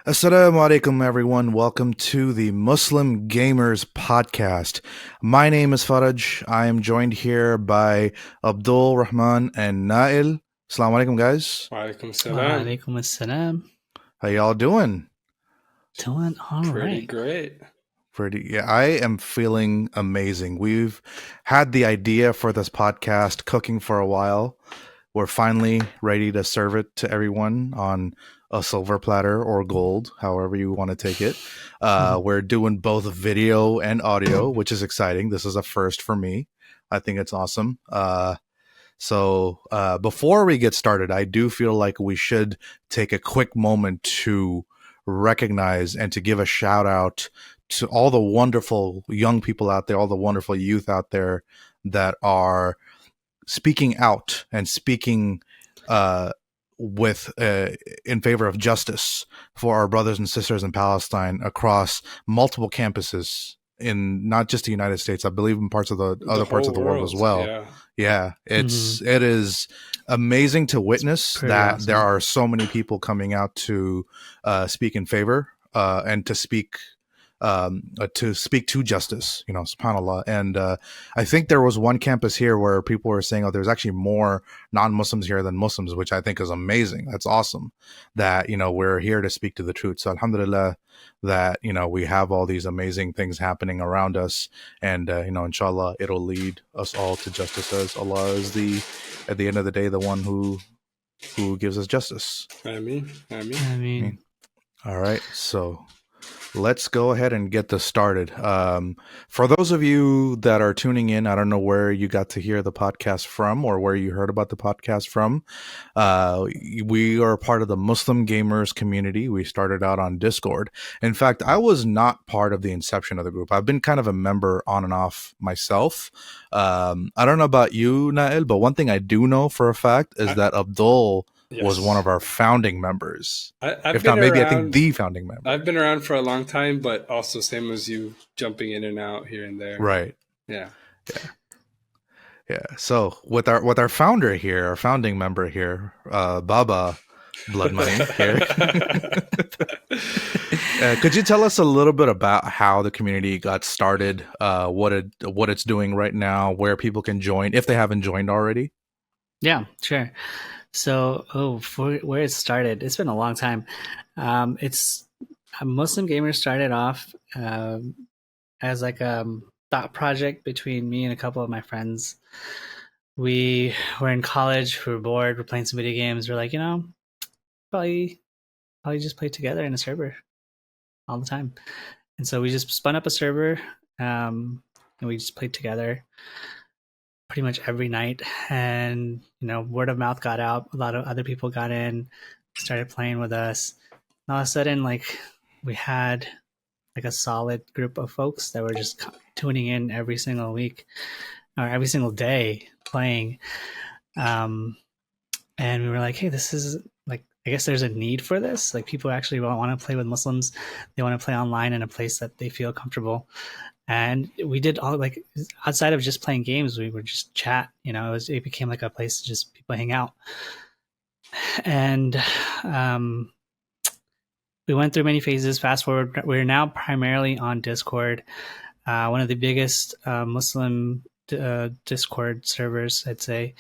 Assalamu Alaikum, everyone. Welcome to the Muslim Gamers Podcast. My name is Faraj. I am joined here by Abdul, Rahman, and Nael. Assalamu Alaikum, guys. Walaikum salam. Walaikum assalam. How y'all doing? Doing all Pretty right. great. I am feeling amazing. We've had the idea for this podcast cooking for a while. We're finally ready to serve it to everyone on a silver platter or gold, however you want to take it. We're doing both video and audio, which is exciting. This is a first for me. I think it's awesome. So before we get started, I do feel like we should take a quick moment to recognize and to give a shout out to all the wonderful young people out there, all the wonderful youth out there that are speaking out and speaking with in favor of justice for our brothers and sisters in Palestine across multiple campuses in not just the United States, I believe in parts of the other parts of the world as well. Yeah, it is amazing to witness that awesome. There are so many people coming out to speak in favor and to speak to justice, subhanAllah. And I think there was one campus here where people were saying, there's actually more non-Muslims here than Muslims, which I think is amazing. That's awesome that, we're here to speak to the truth. So alhamdulillah that, we have all these amazing things happening around us. And, inshallah, it'll lead us all to justice, as Allah is at the end of the day, the one who gives us justice. Ameen. All right. So let's go ahead and get this started. For those of you that are tuning in, I don't know where you got to hear the podcast from or where you heard about the podcast from. We are part of the Muslim Gamers community. We started out on Discord. In fact, I was not part of the inception of the group. I've been kind of a member on and off myself. I don't know about you, Nael, but one thing I do know for a fact is that Abdul was one of our founding members. If not, maybe I think the founding member. I've been around for a long time, but also same as you, jumping in and out here and there. Right. Yeah. So with our founder here, our founding member here, Baba Blood Money here. Could you tell us a little bit about how the community got started, what it's doing right now, where people can join if they haven't joined already? Yeah, sure. So, for where it started, it's been a long time. It's Muslim Gamers started off as like a thought project between me and a couple of my friends. We were in college, we were bored, we're playing some video games. We're like, probably just play together in a server all the time. And so we just spun up a server and we just played together pretty much every night, and word of mouth got out. A lot of other people got in, started playing with us, and all of a sudden we had a solid group of folks that were just tuning in every single week or every single day playing, and we were like, hey, this is I guess there's a need for this. People actually want to play with Muslims. They want to play online in a place that they feel comfortable. And we did all outside of just playing games, we would just chat. It became like a place to just people hang out. And we went through many phases. Fast forward, we're now primarily on Discord, one of the biggest Muslim Discord servers, I'd say,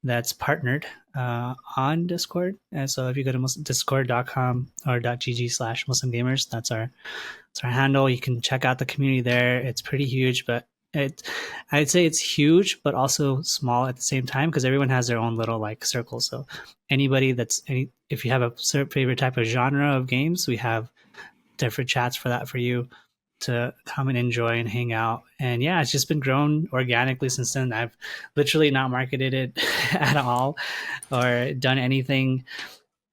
that's partnered on Discord. And so if you go to discord.com or .gg/Muslim Gamers, that's our handle. You can check out the community there. It's pretty huge, but I'd say it's huge, but also small at the same time because everyone has their own little circle. So anybody if you have a certain favorite type of genre of games, we have different chats for that for you to come and enjoy and hang out. And yeah, it's just been grown organically since then. I've literally not marketed it at all or done anything.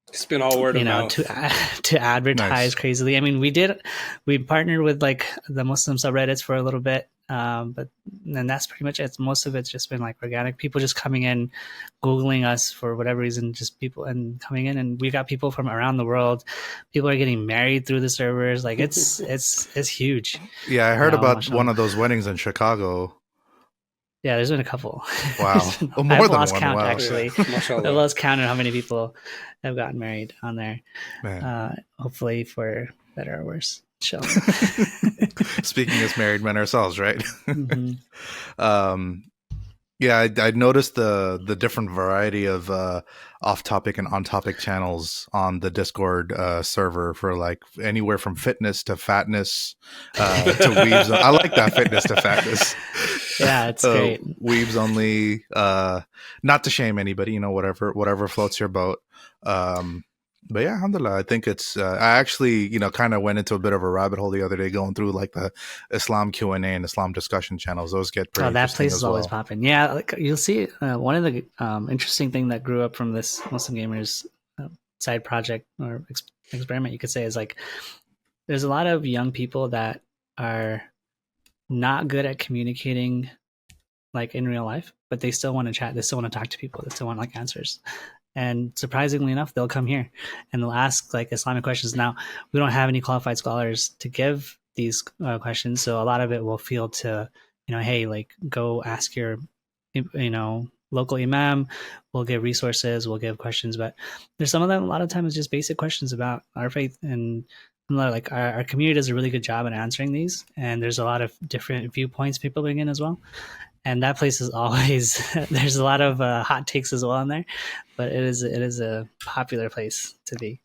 It's been all word of mouth to advertise. Nice. Crazily. I mean, we partnered with the Muslim subreddits for a little bit, but then that's pretty much it. Most of it's just been organic. People just coming in, Googling us for whatever reason, just people and coming in, and we got people from around the world. People are getting married through the servers. It's huge. Yeah, I heard about one of those weddings in Chicago. Yeah, there's been a couple. Wow. Oh, more I've than lost one. count, Wow. actually. Yeah, I've mashallah. lost count on how many people have gotten married on there. Man. Hopefully for better or worse. Inshallah. Speaking as married men ourselves, right? hmm um, yeah, I noticed the different variety of off-topic and on-topic channels on the Discord server for like anywhere from fitness to fatness to weaves. I like that, fitness to fatness. Yeah, it's great. Weaves only. Not to shame anybody, whatever floats your boat. But yeah, alhamdulillah, I think it's. I actually, kind of went into a bit of a rabbit hole the other day, going through like the Islam Q&A and Islam discussion channels. Those get pretty Oh, that interesting place as is always well. popping. Yeah, like you'll see. One of the interesting thing that grew up from this Muslim Gamers side project or experiment, you could say, is like there's a lot of young people that are not good at communicating like in real life, but they still want to chat. They still want to talk to people. They still want like answers. And surprisingly enough, they'll come here and they'll ask like Islamic questions. Now, we don't have any qualified scholars to give these questions, so a lot of it will feel to, hey, like go ask your, local imam. We'll give resources, we'll give questions, but there's some of them. A lot of times, just basic questions about our faith, and like our community does a really good job at answering these. And there's a lot of different viewpoints people bring in as well. And that place is always there's a lot of hot takes as well in there, but it is a popular place to be.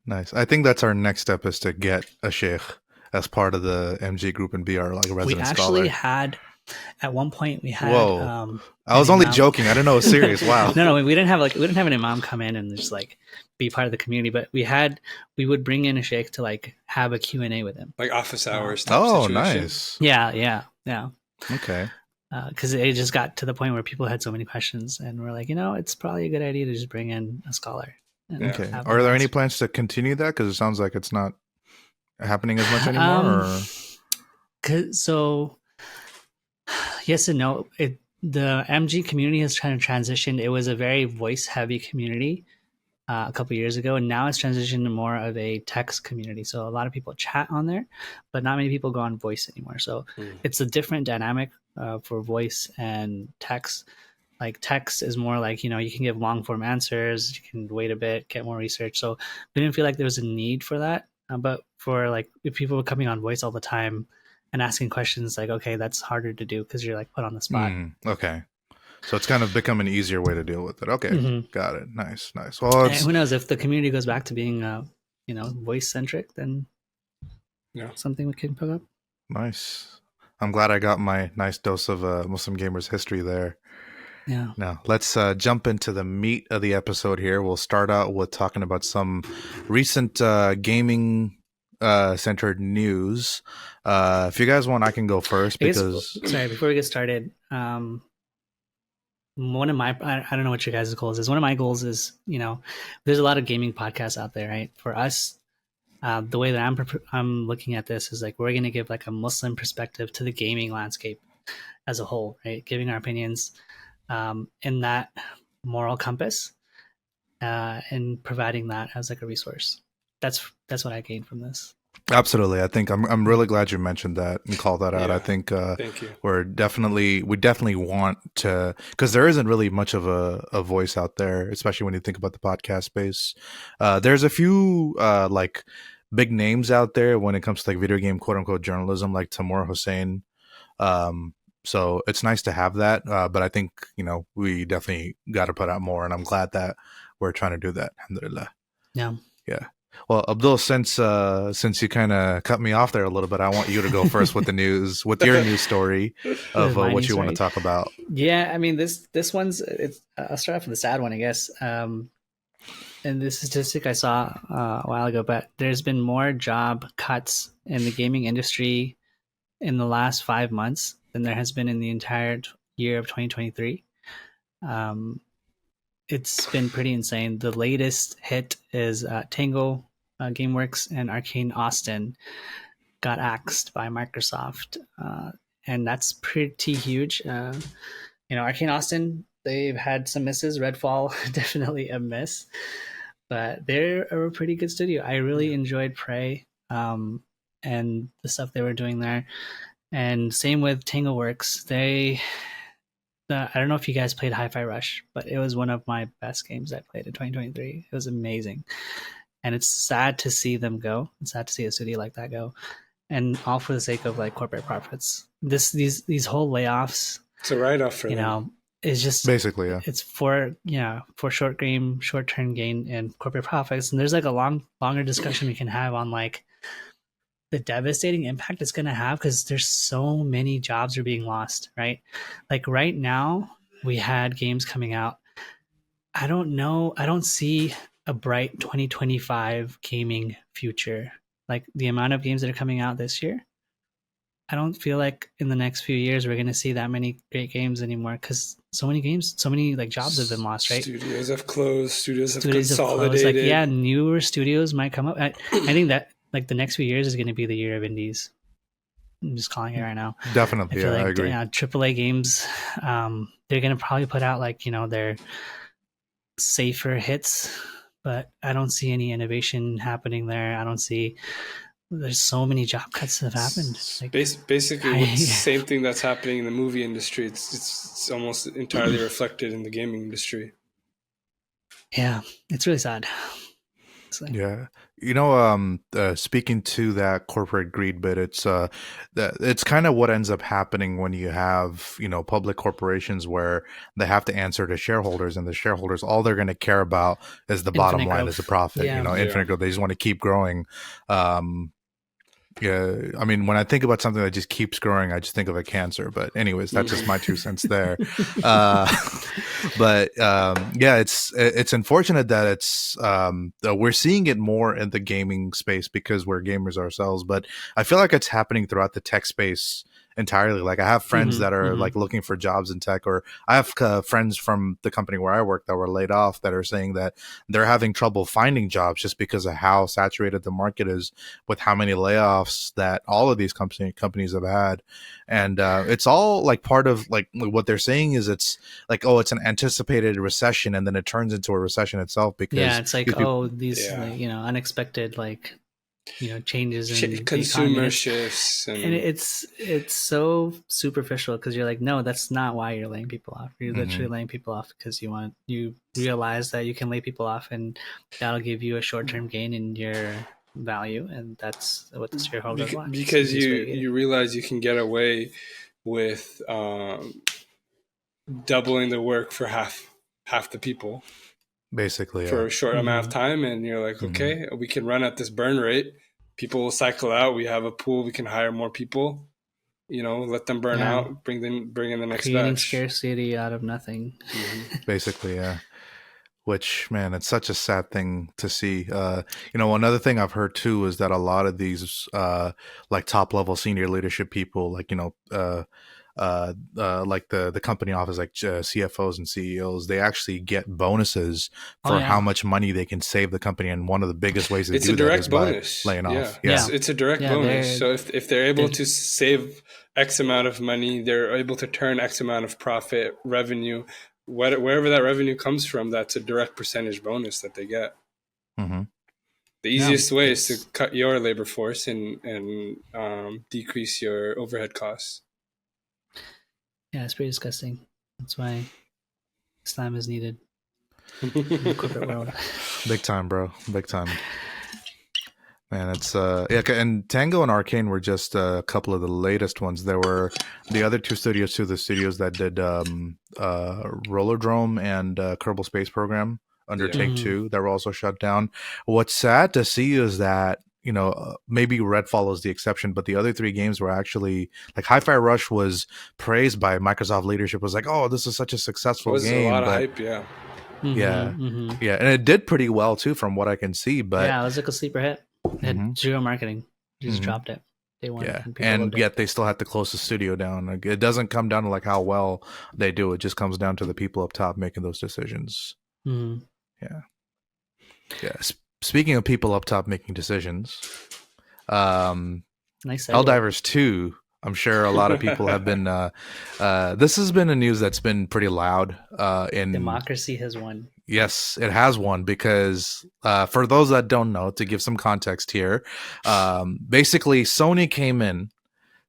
Nice. I think that's our next step, is to get a sheikh as part of the MG group and be our like resident We actually scholar. had at one point we had Whoa. I was only joking. I didn't know it was serious. Wow. No, we didn't have an imam come in and just like be part of the community, but we would bring in a sheikh to like have a Q&A with him, like office hours type Oh, situation. nice. Yeah. Okay. Because it just got to the point where people had so many questions, and we're like, it's probably a good idea to just bring in a scholar. And Yeah. Okay. have Are them there any answer. plans to continue that? Because it sounds like it's not happening as much anymore. So yes and no. The MG community has kind of transitioned. It was a very voice heavy community a couple years ago, and now it's transitioned to more of a text community. So a lot of people chat on there, but not many people go on voice anymore. So it's a different dynamic for voice and text. Like text is more like, you can give long form answers, you can wait a bit, get more research. So we didn't feel like there was a need for that. But for like, if people were coming on voice all the time and asking questions, like, okay, that's harder to do because you're like put on the spot. Okay. So it's kind of become an easier way to deal with it. Okay. Mhm. Got it. Nice. Well, And who knows if the community goes back to being, voice centric, then something we can pick up. Nice. I'm glad I got my nice dose of Muslim Gamers history there. Yeah. Now, let's jump into the meat of the episode here. We'll start out with talking about some recent gaming centered news. If you guys want, I can go first because... Sorry, before we get started, one of my, I don't know what your guys' goals is. One of my goals is, there's a lot of gaming podcasts out there, right? For us, the way that I'm looking at this is like, we're going to give like a Muslim perspective to the gaming landscape as a whole, right? Giving our opinions in that moral compass and providing that as like a resource. That's what I gained from this. Absolutely. I think I'm really glad you mentioned that and called that out. I think thank you. we definitely want to, because there isn't really much of a voice out there, especially when you think about the podcast space. There's a few like big names out there when it comes to like video game quote unquote journalism, like Tamur Hussein. So it's nice to have that, but I think we definitely got to put out more, and I'm glad that we're trying to do that. Alhamdulillah. Yeah. Well, Abdul, since you kind of cut me off there a little bit, I want you to go first with the news, with your news story of what you want to talk about. Yeah, I mean this one's. I'll start off with the sad one, I guess. And this statistic I saw a while ago, but there's been more job cuts in the gaming industry in the last 5 months than there has been in the entire year of 2023. It's been pretty insane. The latest hit is Tango Gameworks and Arcane Austin got axed by Microsoft, and that's pretty huge. Arcane Austin, they've had some misses. Redfall, definitely a miss, but they're a pretty good studio. I really enjoyed Prey and the stuff they were doing there. And same with Tangleworks. I don't know if you guys played Hi-Fi Rush, but it was one of my best games I played in 2023. It was amazing. And it's sad to see them go. It's sad to see a studio like that go. And all for the sake of like corporate profits. These whole layoffs, It's a write-off for them. is just Basically, yeah. It's for short-term gain and corporate profits. And there's like a longer discussion we can have on like the devastating impact it's going to have, because there's so many jobs are being lost, right? Like right now, we had games coming out. I don't know. I don't see a bright 2025 gaming future. Like the amount of games that are coming out this year, I don't feel like in the next few years we're going to see that many great games anymore, because so many like jobs have been lost, right? Studios have closed. Studios have consolidated. Like, yeah, newer studios might come up. I think that like the next few years is going to be the year of indies. I'm just calling it right now. Definitely, I agree. AAA games, they're going to probably put out like their safer hits, but I don't see any innovation happening there. I don't see. There's so many job cuts that have happened. Like, basically, the same thing that's happening in the movie industry. It's almost entirely reflected in the gaming industry. Yeah, it's really sad. Yeah, speaking to that corporate greed bit, it's kind of what ends up happening when you have public corporations where they have to answer to shareholders, and the shareholders, all they're going to care about is the bottom line, is the profit. Infinite growth. They just want to keep growing. Yeah, I mean, when I think about something that just keeps growing, I just think of a cancer. But anyways, that's just my 2 cents there. It's unfortunate that we're seeing it more in the gaming space because we're gamers ourselves. But I feel like it's happening throughout the tech space entirely. Like I have friends that are like looking for jobs in tech, or I have friends from the company where I work that were laid off that are saying that they're having trouble finding jobs just because of how saturated the market is with how many layoffs that all of these companies have had. And it's all like part of like what they're saying is it's like, oh, it's an anticipated recession, and then it turns into a recession itself because it's like these unexpected like changes in consumer shifts, and it's so superficial, because you're like, no, that's not why you're laying people off. You're literally laying people off because you realize that you can lay people off, and that'll give you a short-term gain in your value, and that's what the shareholders want. Because you realize you can get away with doubling the work for half the people, basically, for a short amount of time, and you're like, okay, we can run at this burn rate. People will cycle out. We have a pool. We can hire more people. Let them burn out. Bring in the next creating batch. Scarcity out of nothing. Basically, yeah. Which, man, it's such a sad thing to see. Another thing I've heard too is that a lot of these like top level senior leadership people, like like the company office, like CFOs and CEOs, they actually get bonuses for how much money they can save the company. And one of the biggest ways to do that is bonus. By laying off. Yeah. It's a direct bonus. So if they're able to save X amount of money, they're able to turn X amount of profit revenue. Wherever that revenue comes from, that's a direct percentage bonus that they get. The easiest way is to cut your labor force and decrease your overhead costs. Yeah, it's pretty disgusting. That's why Islam is needed in the corporate world. Big time, bro. Big time. Man, it's and Tango and Arcane were just a couple of the latest ones. There were the other two studios too, the studios that did Rollerdrome and Kerbal Space Program under Take Two, that were also shut down. What's sad to see is that maybe Redfall is the exception, but the other three games were actually like Hi-Fi Rush was praised by Microsoft leadership. Was like, oh, this is such a successful game. A lot of hype, yeah. Yeah, and it did pretty well too, from what I can see. But yeah, it was like a sleeper hit. It had zero marketing. Just dropped it. They wanted, and yet they still had to close the studio down. Like, it doesn't come down to like how well they do. It just comes down to the people up top making those decisions. Yeah. Speaking of people up top making decisions, nice Helldivers 2. I'm sure a lot of people have been. This has been a news that's been pretty loud. Democracy has won. Yes, it has won because for those that don't know, to give some context here, basically Sony came in,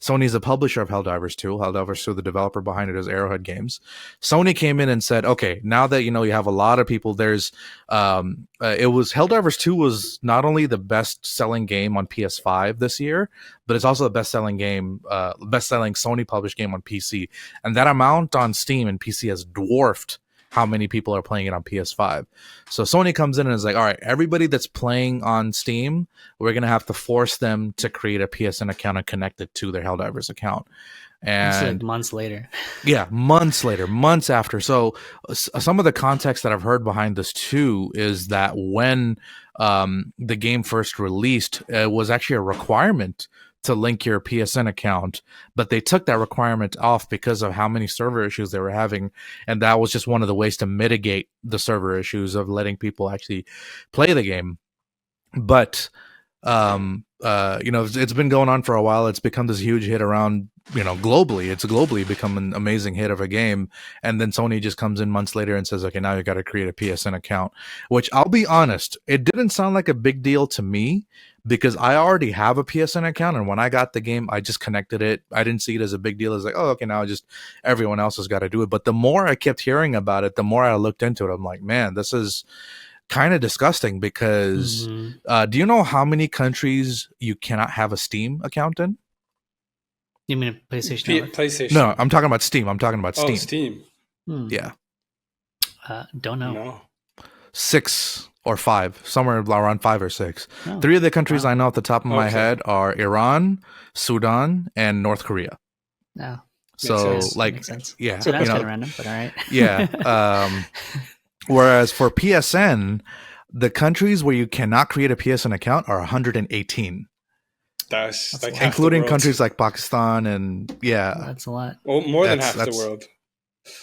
Sony's the publisher of Helldivers 2. Helldivers 2, the developer behind it is Arrowhead Games. Sony came in and said, okay, now that you have a lot of people, there's it was Helldivers 2 was not only the best-selling game on PS5 this year, but it's also the best-selling Sony published game on PC. And that amount on Steam and PC has dwarfed how many people are playing it on PS5. So Sony comes in and is like, all right, everybody that's playing on Steam, we're going to have to force them to create a PSN account and connect it to their Helldivers account. And it's like months later. Yeah, months later, months after. So some of the context that I've heard behind this too is that when the game first released, it was actually a requirement to link your PSN account, but they took that requirement off because of how many server issues they were having, and that was just one of the ways to mitigate the server issues of letting people actually play the game. But it's been going on for a while. It's become this huge hit around, globally. It's globally become an amazing hit of a game, and then Sony just comes in months later and says, okay, now you got to create a PSN account, which I'll be honest, it didn't sound like a big deal to me, because I already have a PSN account, and when I got the game, I just connected it. I didn't see it as a big deal. It's like, oh, okay, now just everyone else has got to do it. But the more I kept hearing about it, the more I looked into it. I'm like, man, this is kind of disgusting, because do you know how many countries you cannot have a Steam account in? You mean PlayStation? PlayStation? No, I'm talking about Steam. I'm talking about Steam. Oh, Steam. Yeah. Don't know. No. 6 or 5, somewhere around 5 or 6. Oh, 3 of the countries I know off the top of my head are Iran, Sudan, and North Korea. No. So, makes sense. yeah. So that's kind of random, but all right. Yeah. Whereas for PSN, the countries where you cannot create a PSN account are 118. That's like including countries like Pakistan and that's a lot. Well, more than half the world.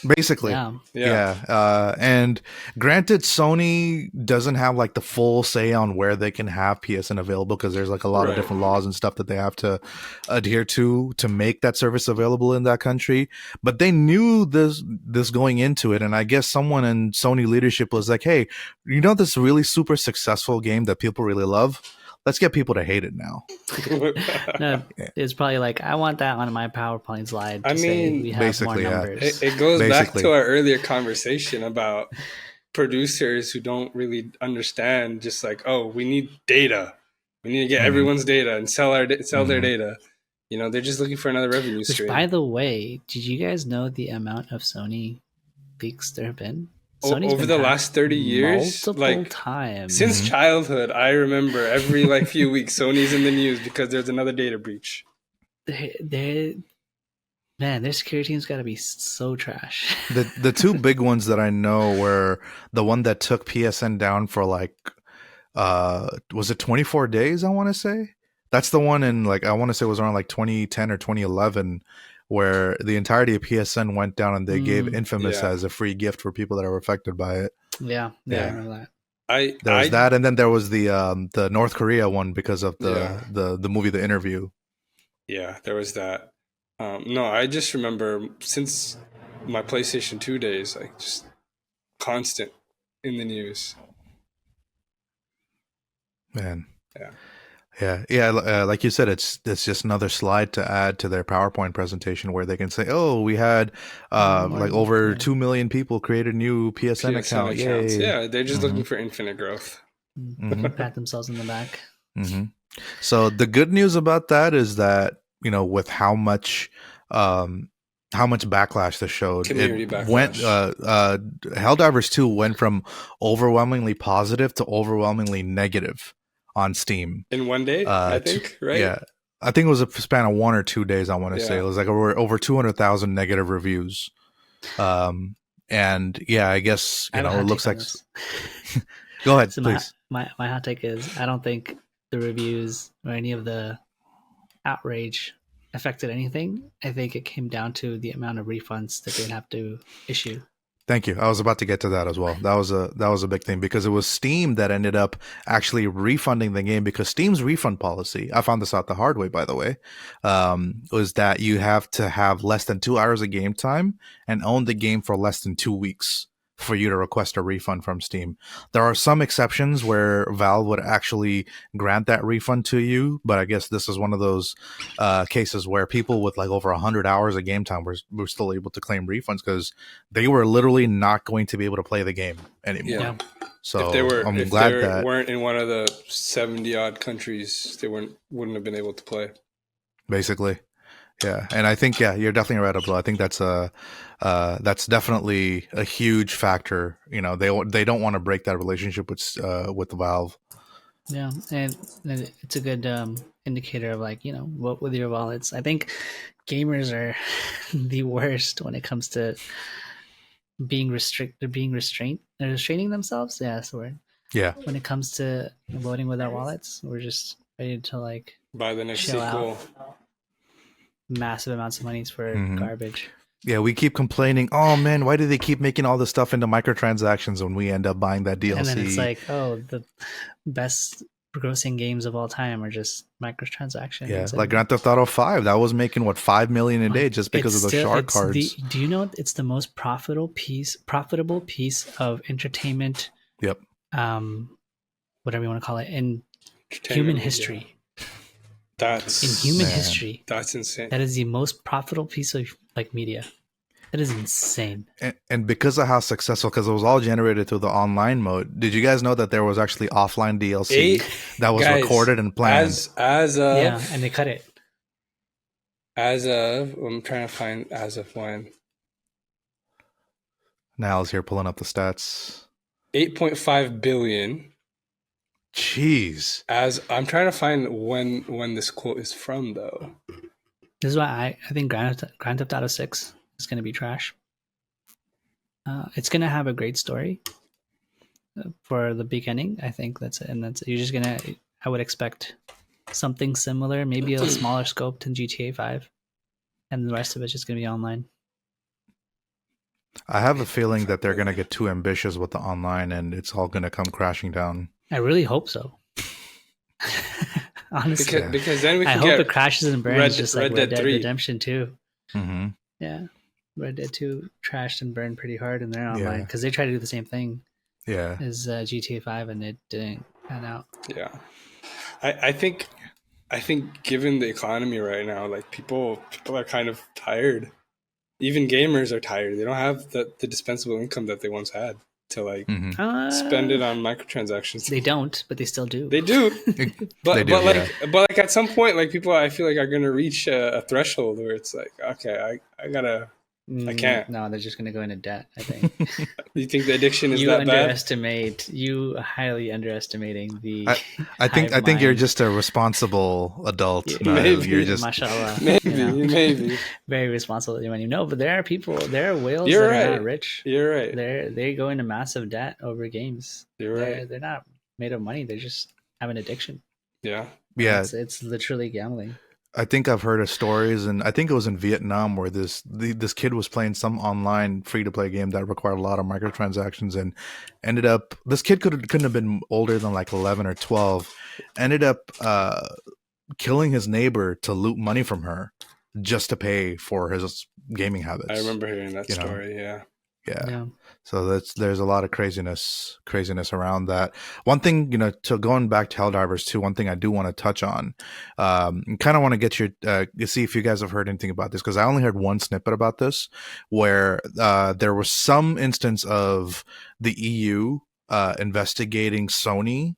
Basically, yeah. And granted, Sony doesn't have like the full say on where they can have PSN available, because there's like a lot of different laws and stuff that they have to adhere to make that service available in that country. But they knew this going into it, and I guess someone in Sony leadership was like, "Hey, this really super successful game that people really love? Let's get people to hate it now." No, it's probably like, I want that on my PowerPoint slide. To say we have basically, more numbers. It goes back to our earlier conversation about producers who don't really understand. Just like, oh, we need data. We need to get everyone's data and sell their data. They're just looking for another revenue stream. By the way, did you guys know the amount of Sony leaks there have been? Over the last 30 years, multiple times since childhood, I remember every few weeks Sony's in the news because there's another data breach. Their security team's got to be so trash. The 2 big ones that I know were the one that took PSN down for was it 24 days? I want to say that's the one in I want to say it was around 2010 or 2011. Where the entirety of PSN went down, and they gave Infamous as a free gift for people that are affected by it. Yeah. I remember that. There was that, and then there was the North Korea one because of the movie The Interview. Yeah, there was that. No, I just remember since my PlayStation 2 days, just constant in the news. Man. Yeah. Like you said, it's just another slide to add to their PowerPoint presentation where they can say, "Oh, we had over 2 million people created a new PSN account." Accounts. Yeah, they're just looking for infinite growth. Pat themselves in the back. So the good news about that is that with how much backlash this showed, Helldivers 2 went from overwhelmingly positive to overwhelmingly negative on Steam in one day, I think, right? Yeah, I think it was a span of 1 or 2 days. I want to say it was over 200,000 negative reviews. And I guess it looks like. Go ahead, so please. My hot take is, I don't think the reviews or any of the outrage affected anything. I think it came down to the amount of refunds that they'd have to issue. Thank you. I was about to get to that as well. That was a big thing, because it was Steam that ended up actually refunding the game, because Steam's refund policy, I found this out the hard way, by the way, was that you have to have less than 2 hours of game time and own the game for less than 2 weeks for you to request a refund from Steam. There are some exceptions where Valve would actually grant that refund to you, but I guess this is one of those cases where people with like over 100 hours of game time were still able to claim refunds because they were literally not going to be able to play the game anymore. Yeah. So if they that weren't in one of the 70 odd countries, they wouldn't have been able to play. Basically. Yeah, and I think you're definitely right, Abdul. I think that's definitely a huge factor. You know, they don't want to break that relationship with Valve. Yeah, and it's a good indicator of like, you know, what with your wallets. I think gamers are the worst when it comes to being restraining themselves. Yeah, that's the word. Yeah. When it comes to voting with our wallets, we're just ready to like buy the next chill sequel. Out. Massive amounts of money for garbage. Yeah, we keep complaining, oh man, why do they keep making all this stuff into microtransactions when we end up buying that DLC? And then it's like, oh, the best grossing games of all time are just microtransactions. Yeah, like Grand Theft Auto 5, that was making what, 5 million a day just because of the shark cards. Do you know it's the most profitable piece of entertainment? Yep. Whatever you want to call it in human history. That's in human history. That's insane. That is the most profitable piece of like media. That is insane. And because of how successful, because it was all generated through the online mode. Did you guys know that there was actually offline DLC that was recorded and planned? As of and they cut it. As of I'm trying to find as of when. Nael's here pulling up the stats. 8.5 billion. Jeez. As I'm trying to find when this quote is from, though. This is why I think Grand Theft Auto 6 is going to be trash. It's going to have a great story for the beginning. I think that's it. And you're just going to, I would expect something similar, maybe a smaller scope than GTA 5. And the rest of it's just going to be online. I have a feeling that they're going to get too ambitious with the online and it's all going to come crashing down. I really hope so. Honestly, because then we can hope it crashes and burns just like Red Dead Redemption 2. Mm-hmm. Yeah, Red Dead 2 trashed and burned pretty hard in their online because they tried to do the same thing. Yeah, as GTA 5 and it didn't pan out. Yeah, I think given the economy right now, like people are kind of tired. Even gamers are tired. They don't have the dispensable income that they once had to like spend it on microtransactions. They don't, but they still do. They do, but at some point, like people, I feel like are going to reach a threshold where it's like, okay, I gotta, I can't. No, they're just going to go into debt. I think. You think the addiction is that bad? You highly underestimating the. I think you're just a responsible adult. Maybe you're just mashallah. Maybe very responsible. No, but there are people. There are whales You're that right. are not rich. You're right. They go into massive debt over games. You're right. They're not made of money. They just have an addiction. Yeah. It's literally gambling. I think I've heard of stories, and I think it was in Vietnam where this kid was playing some online free-to-play game that required a lot of microtransactions, and ended up this kid couldn't have been older than like 11 or 12. Ended up killing his neighbor to loot money from her just to pay for his gaming habits. I remember hearing that story. Yeah. So there's a lot of craziness around that. One thing, to going back to Helldivers too, one thing I do want to touch on, kind of want to get your see if you guys have heard anything about this, because I only heard one snippet about this where there was some instance of the EU investigating Sony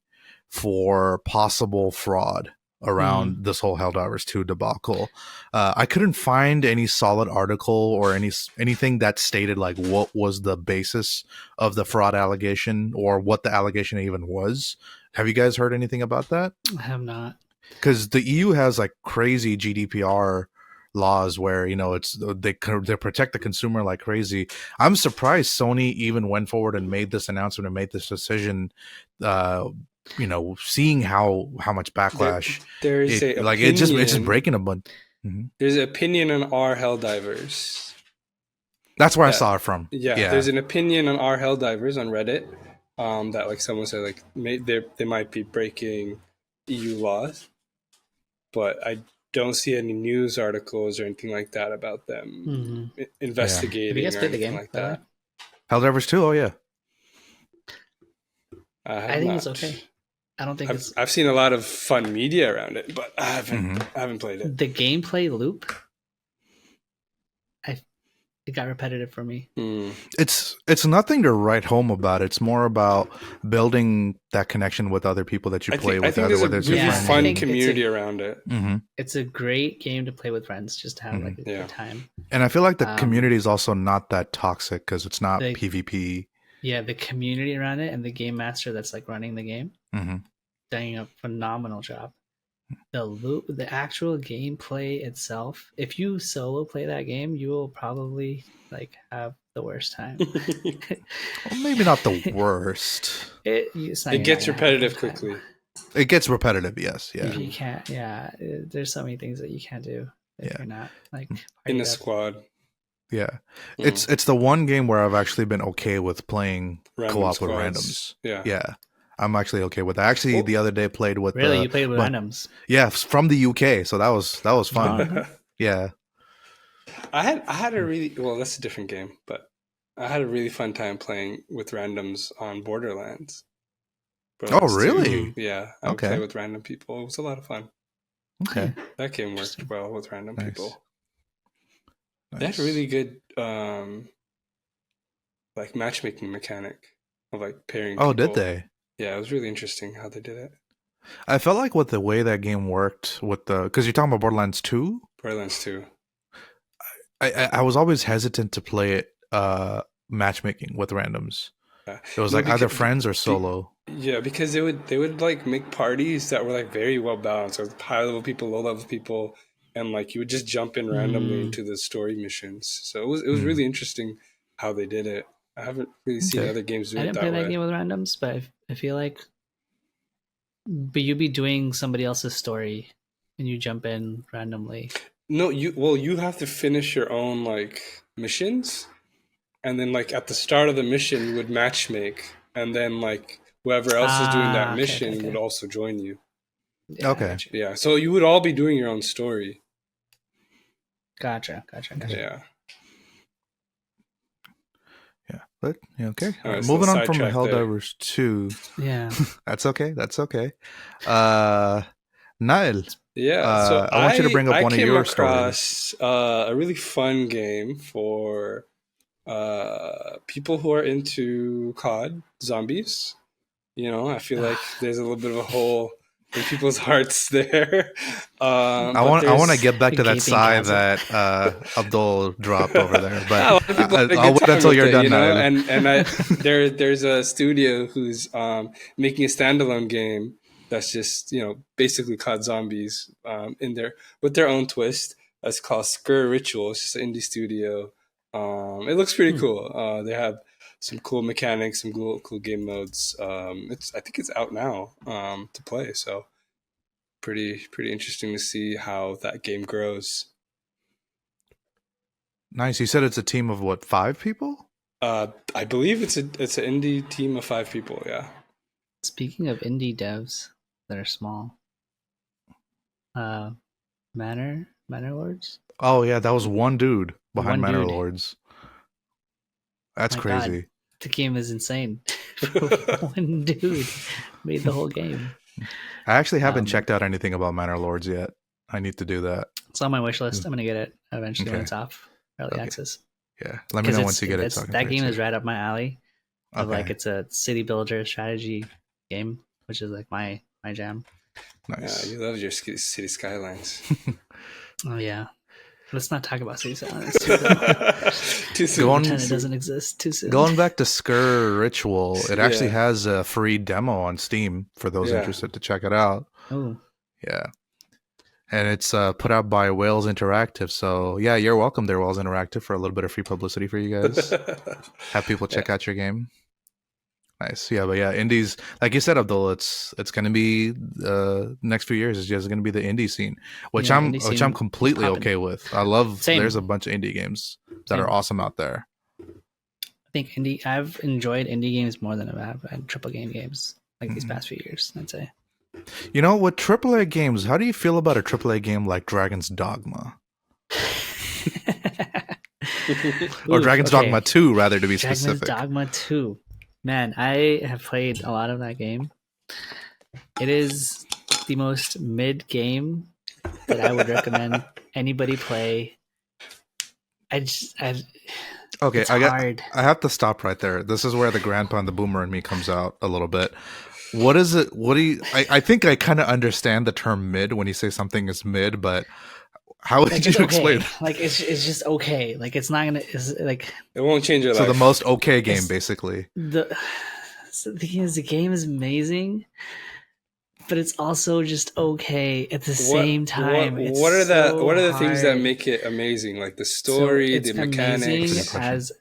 for possible fraud around this whole Helldivers 2 debacle. I couldn't find any solid article or anything that stated like what was the basis of the fraud allegation or what the allegation even was. Have you guys heard anything about that? I have not. Because the EU has like crazy GDPR laws where they protect the consumer like crazy. I'm surprised Sony even went forward and made this announcement and made this decision. Seeing how much backlash it's just breaking a bunch. Mm-hmm. There's an opinion on our Helldivers. That's where I saw it from. Yeah, there's an opinion on our Helldivers on Reddit that like someone said like they might be breaking EU laws, but I don't see any news articles or anything like that about them investigating or anything like that. Helldivers 2? Oh yeah. I think it's okay. I don't think I've seen a lot of fun media around it, but I haven't played it. The gameplay loop, it got repetitive for me. It's nothing to write home about. It's more about building that connection with other people that you play with. I think there's a really fun community around it. It's a great game to play with friends, just to have like a good time. And I feel like the community is also not that toxic because it's not PvP. Yeah, the community around it and the game master that's like running the game, doing a phenomenal job. The loop, the actual gameplay itself. If you solo play that game, you will probably like have the worst time. Well, maybe not the worst. It gets repetitive quickly. It gets repetitive, yes. Yeah. You can't. Yeah, there's so many things that you can't do if you're not like in the squad. Yeah, it's the one game where I've actually been okay with playing co-op with randoms. Yeah, I'm actually okay with that. Actually, the other day played with you played with randoms. Yeah, from the UK, so that was fun. Yeah, I had a really that's a different game, but I had a really fun time playing with randoms on Borderlands. Oh, really? 2. Yeah, I would play with random people. It was a lot of fun. Okay, that game worked well with random people. They had a really good like matchmaking mechanic of like pairing people. Did they? Yeah, it was really interesting how they did it. I felt like with the way that game worked with because you're talking about Borderlands 2? Borderlands 2. I was always hesitant to play it matchmaking with randoms. It was like either friends or solo. Yeah, because they would like make parties that were like very well balanced. So high level people, low level people. And like you would just jump in randomly into the story missions, so it was really interesting how they did it. I haven't really seen other games do it that way. I didn't play that game with randoms, but I feel like, but you'd be doing somebody else's story, and you jump in randomly. No, you have to finish your own like missions, and then like at the start of the mission you would matchmake, and then like whoever else is doing that mission would also join you. Yeah, yeah, so you would all be doing your own story. Gotcha. Yeah. But okay. Right, moving on from Helldivers 2. Yeah. That's okay. Nael. Yeah. So I want you to bring up one of your stories. I came across a really fun game for people who are into COD zombies. You know, I feel like there's a little bit of a hole in people's hearts there. I want to get back to that sigh that Abdul dropped over there, but I'll wait until you're done. And there's a studio who's making a standalone game that's just basically COD zombies in there with their own twist. That's called Ritual. It's just an indie studio. It looks pretty cool. They have some cool mechanics, some cool game modes. I think it's out now to play, so pretty interesting to see how that game grows. Nice. You said it's a team of what, 5 people? I believe it's an indie team of 5 people. Yeah. Speaking of indie devs that are small, Manor Lords. Oh yeah, that was one dude behind Manor Lords. That's crazy. God, the game is insane. One dude made the whole game. I actually haven't checked out anything about Manor Lords yet. I need to do that. It's on my wish list. I'm going to get it eventually when it's off early access. Yeah, let me know once you get it. That game is right up my alley. Like it's a city builder strategy game, which is like my jam. Nice. Yeah, you love your city skylines. Oh yeah. Let's not talk about City Skylines. Too soon. It doesn't exist. Too soon. Going back to Ritual, it actually has a free demo on Steam for those interested to check it out. Oh, yeah, and it's put out by Wales Interactive. So yeah, you're welcome there, Wales Interactive, for a little bit of free publicity for you guys. Have people check out your game. Nice. Yeah, but yeah, indies, like you said, Abdul, it's going to be next few years is just going to be the indie scene, which I'm completely okay with. I love. There's a bunch of indie games that are awesome out there. I think I've enjoyed indie games more than I have AAA games like these past few years, I'd say. You know, with AAA games, how do you feel about a AAA game like Dragon's Dogma? Or Dragon's Dogma 2, rather, to be Dragon's specific. Dogma 2. Man, I have played a lot of that game. It is the most mid game that I would recommend anybody play. Okay, it's hard. I have to stop right there. This is where the grandpa and the boomer in me comes out a little bit. What is it? What do you? I think I kind of understand the term mid when you say something is mid, but how would you explain? Like it's just okay. Like it's not gonna. It's like it won't change your life. So the most okay game, basically. So the thing is, the game is amazing, but it's also just okay at the same time. What are the things that make it amazing? Like the story, the mechanics.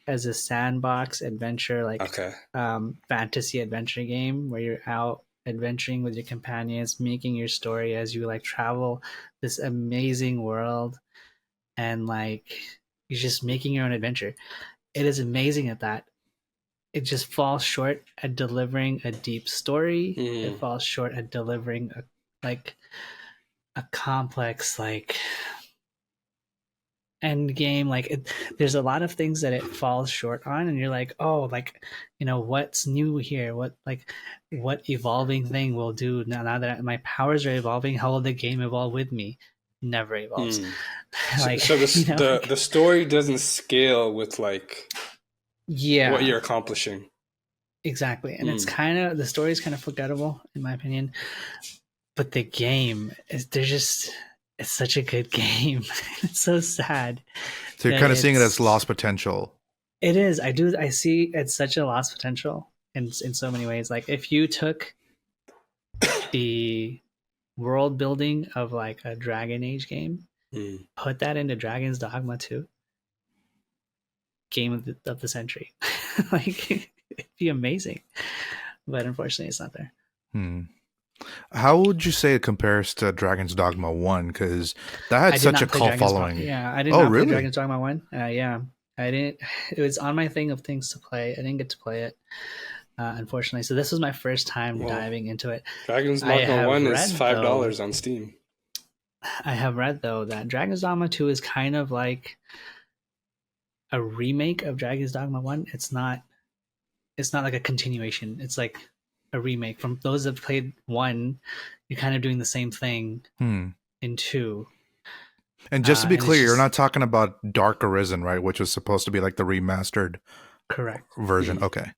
As a sandbox adventure, like fantasy adventure game where you're out adventuring with your companions, making your story as you like travel this amazing world, and like you're just making your own adventure. It is amazing at that. It just falls short at delivering a deep story. It falls short at delivering a complex end game. There's a lot of things that it falls short on, and you're like, oh, like, what's new here? What evolving thing will do now that my powers are evolving? How will the game evolve with me? Never evolves. So the story doesn't scale with what you're accomplishing. Exactly. And it's the story is kind of forgettable in my opinion, but the game is it's such a good game. It's so sad. So you're kind of seeing it as lost potential. It is. I see it's such a lost potential in so many ways. Like if you took the world building of like a Dragon Age game, put that into Dragon's Dogma 2, game of the century. Like it'd be amazing. But unfortunately it's not there. How would you say it compares to Dragon's Dogma 1? Because that had such a cult following. I did not play Dragon's Dogma 1. I didn't. It was on my thing of things to play. I didn't get to play it, unfortunately. So this was my first time diving into it. Dragon's Dogma 1 is $5 on Steam. I have read, though, that Dragon's Dogma 2 is kind of like a remake of Dragon's Dogma 1. It's not like a continuation. It's like a remake. From those that played 1, you're kind of doing the same thing in 2. And just to be clear, you're not talking about Dark Arisen, right? Which was supposed to be like the remastered version. Okay.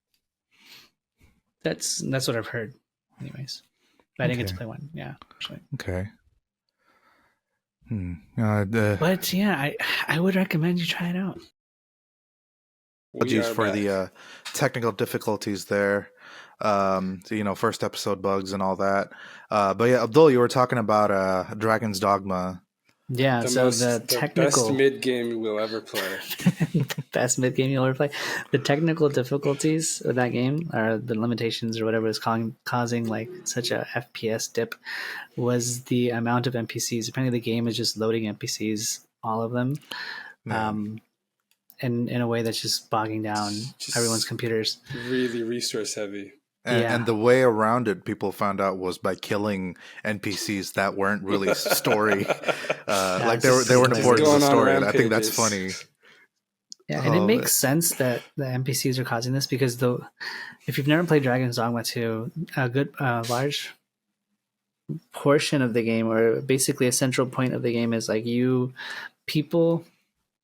That's what I've heard anyways. But I didn't get to play 1. Yeah. Actually. Okay. But yeah, I would recommend you try it out. Apologies for the technical difficulties there. First episode bugs and all that. But yeah, Abdul, you were talking about Dragon's Dogma. Yeah, the technical best mid game you will ever play. The best mid game you'll ever play. The technical difficulties of that game, or the limitations, or whatever is causing like such a FPS dip, was the amount of NPCs. Apparently, the game is just loading NPCs, all of them, in a way that's just bogging down everyone's computers. Really resource heavy. And the way around it, people found out, was by killing NPCs that weren't really story. Like they weren't important to the story. And I think that's funny. Yeah, and it makes sense that the NPCs are causing this, because if you've never played Dragon's Dogma 2, a good large portion of the game, or basically a central point of the game, is like people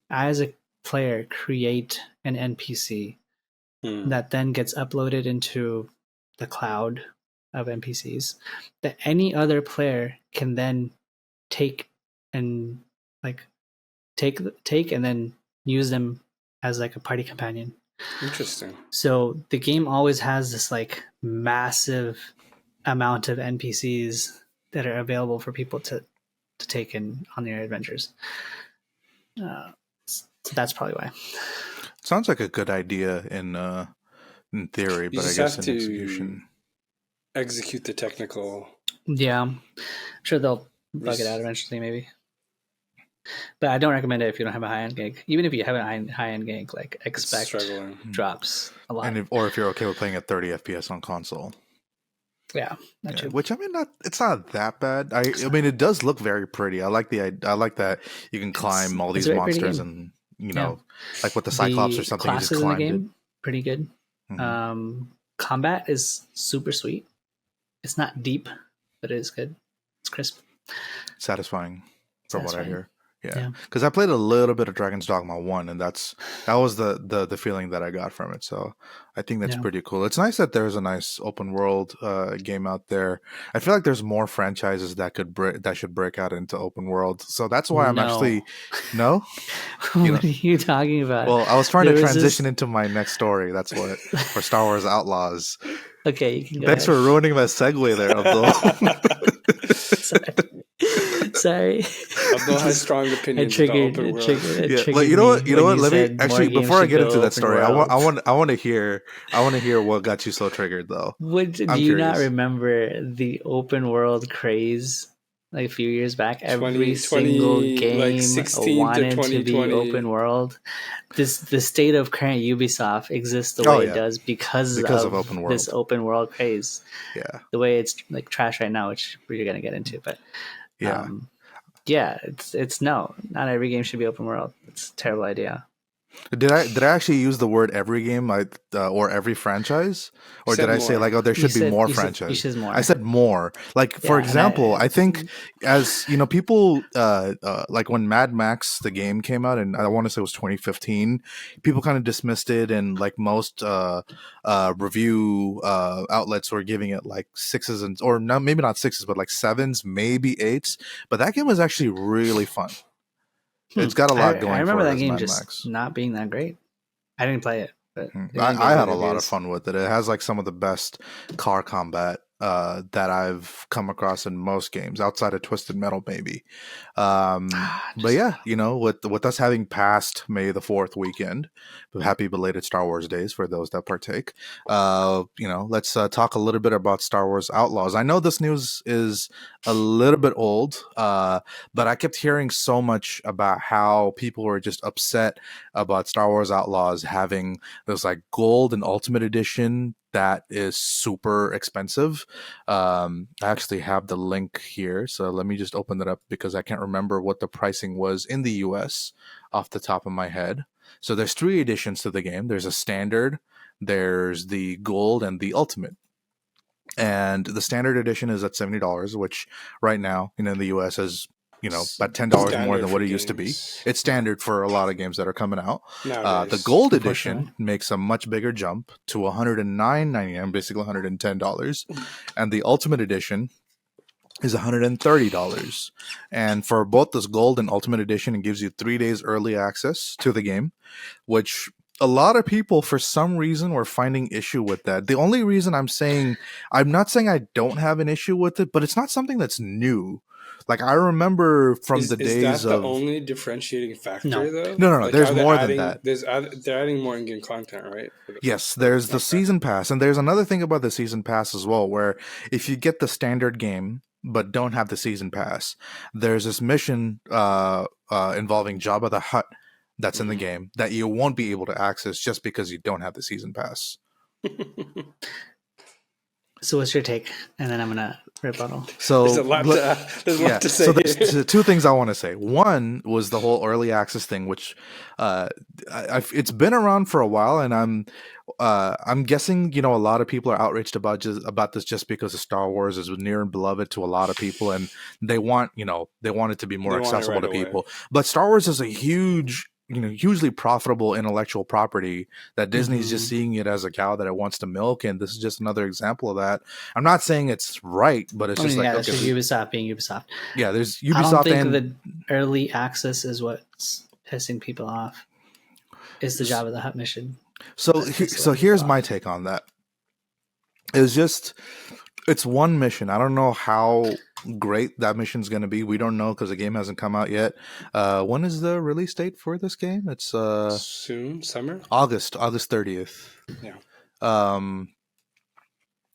as a player create an NPC that then gets uploaded into the cloud of NPCs that any other player can then take and then use them as like a party companion. Interesting. So the game always has this like massive amount of NPCs that are available for people to take in on their adventures. So that's probably why. Sounds like a good idea in theory, but I guess in execution. Execute the technical. Yeah, I'm sure they'll bug it out eventually, maybe. But I don't recommend it if you don't have a high-end gig. Even if you have a high-end gig, like expect drops a lot. Or if you're okay with playing at 30 FPS on console. Yeah, too. Which I mean, it's not that bad. I mean, it does look very pretty. I like that you can climb all these monsters and like with the Cyclops or something, you just classes in the climbed game, pretty good. Combat is super sweet. It's not deep, but it is good. It's crisp. Satisfying, from what I hear. Yeah, because I played a little bit of Dragon's Dogma 1, and that was the feeling that I got from it. So I think that's pretty cool. It's nice that there's a nice open world game out there. I feel like there's more franchises that should break out into open world. So that's why I'm actually no. What are you talking about? Well, I was trying to transition into my next story. That's what for Star Wars Outlaws. Okay, you can go Thanks ahead. for ruining my segue there, Abdul. Sorry. Abdul has strong opinions about open world. But you know what? Let me actually, before I get into that story, I want to hear what got you so triggered, though. Do you not remember the open world craze? Like a few years back, every single game wanted to be open world. The state of current Ubisoft exists the way it does because of open world. This open world craze. Yeah, the way it's like trash right now, which we're gonna get into, but it's no. Not every game should be open world. It's a terrible idea. Did I actually use the word every game or every franchise, or did I say like there should be more franchises? I said more. Like for example, I think as you know, people like when Mad Max the game came out, and I want to say it was 2015, people kind of dismissed it, and like most review outlets were giving it like 6s or no, maybe not 6s, but like 7s, maybe 8s. But that game was actually really fun. It's got a lot going. I remember for that game Mad just Max. not being that great. I didn't play it, but I had a lot of fun with it. It has like some of the best car combat that I've come across in most games, outside of Twisted Metal, maybe. But yeah, with us having passed May the 4th weekend, happy belated Star Wars days for those that partake. Let's talk a little bit about Star Wars Outlaws. I know this news is a little bit old, but I kept hearing so much about how people were just upset about Star Wars Outlaws having this like gold and ultimate edition that is super expensive. I actually have the link here, so let me just open it up because I can't remember what the pricing was in the US off the top of my head. So there's 3 editions to the game. There's a standard, there's the gold, and the ultimate. And the standard edition is at $70, which right now, in the US is about $10 more than what it used to be. It's standard for a lot of games that are coming out. The gold edition makes a much bigger jump to $109.99, basically $110, and the ultimate edition is $130. And for both this gold and ultimate edition, it gives you 3 days early access to the game, which a lot of people, for some reason, were finding issue with that. The only reason I'm not saying I don't have an issue with it, but it's not something that's new. Like I remember from the days of... Is that the only differentiating factor, though? No. Like, there's more than that. They're adding more in-game content, right? Yes, there's the season pass. And there's another thing about the season pass as well, where if you get the standard game but don't have the season pass, there's this mission involving Jabba the Hutt that's in the game that you won't be able to access just because you don't have the season pass. So what's your take? And then I'm going to rebuttal. So there's a lot to say. So there's 2 things I want to say. One was the whole early access thing, which it's been around for a while, and I'm guessing a lot of people are outraged about this just because of Star Wars is near and beloved to a lot of people, and they want it to be more accessible to people. But Star Wars is a hugely profitable intellectual property that Disney's just seeing it as a cow that it wants to milk, and this is just another example of that. I'm not saying it's right, but it's just it's just Ubisoft being Ubisoft. Yeah, there's Ubisoft. I don't think the early access is what's pissing people off. It's the Jabba the Hutt mission. So here's my take on that. It's one mission. I don't know how great that mission's going to be. We don't know because the game hasn't come out yet. When is the release date for this game? It's soon, summer, August 30th. Yeah.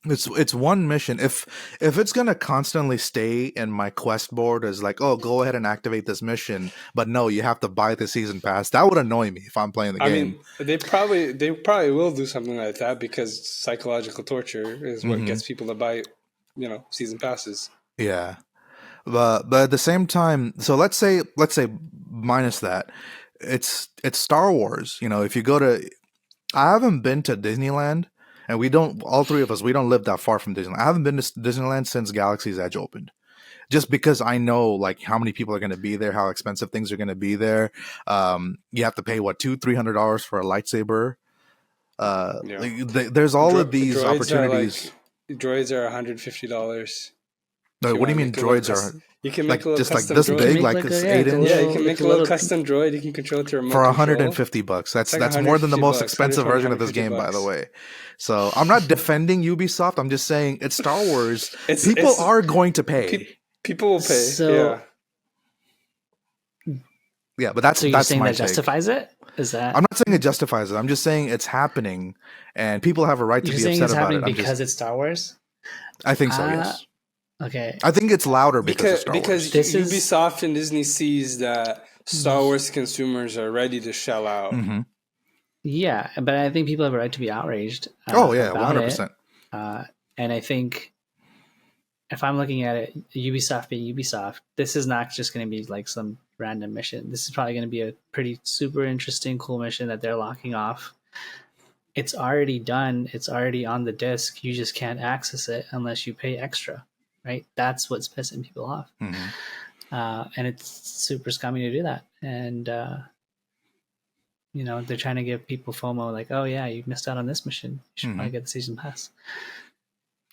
It's one mission. If it's gonna constantly stay in my quest board as like, oh, go ahead and activate this mission, but no, you have to buy the season pass, that would annoy me if I'm playing the game. I mean, they probably will do something like that because psychological torture is what gets people to buy, season passes. Yeah, but at the same time, so let's say minus that. it's Star Wars. You know, if you go to, I haven't been to Disneyland, and we don't. All three of us, we don't live that far from Disneyland. I haven't been to Disneyland since Galaxy's Edge opened. Just because I know like how many people are going to be there, how expensive things are going to be there. You have to pay what $200-300 for a lightsaber. There's all of these opportunities. Droids are $150. No, what do you mean droids are? You can make like a little just like custom this droid. big, like it's 8 inch. Yeah, you can make a little custom droid. You can control it to remote for $150. That's more than the most expensive version of this game, by the way. So I'm not defending Ubisoft. I'm just saying it's Star Wars. People are going to pay. People will pay. So, yeah, but that's so you're that's saying my that justifies it? Is that? I'm not saying it justifies it. I'm just saying it's happening, and people have a right to be upset about it. Because it's Star Wars. I think so. Yes. Okay. I think it's louder because Ubisoft and Disney sees that Star Wars consumers are ready to shell out. Mm-hmm. Yeah, but I think people have a right to be outraged. 100%. And I think if I'm looking at it, Ubisoft being Ubisoft, this is not just going to be like some random mission. This is probably going to be a pretty super interesting, cool mission that they're locking off. It's already done. It's already on the disc. You just can't access it unless you pay extra, right? That's what's pissing people off. Mm-hmm. And it's super scummy to do that. And, they're trying to give people FOMO, like, oh yeah, you missed out on this mission. You should probably get the season pass.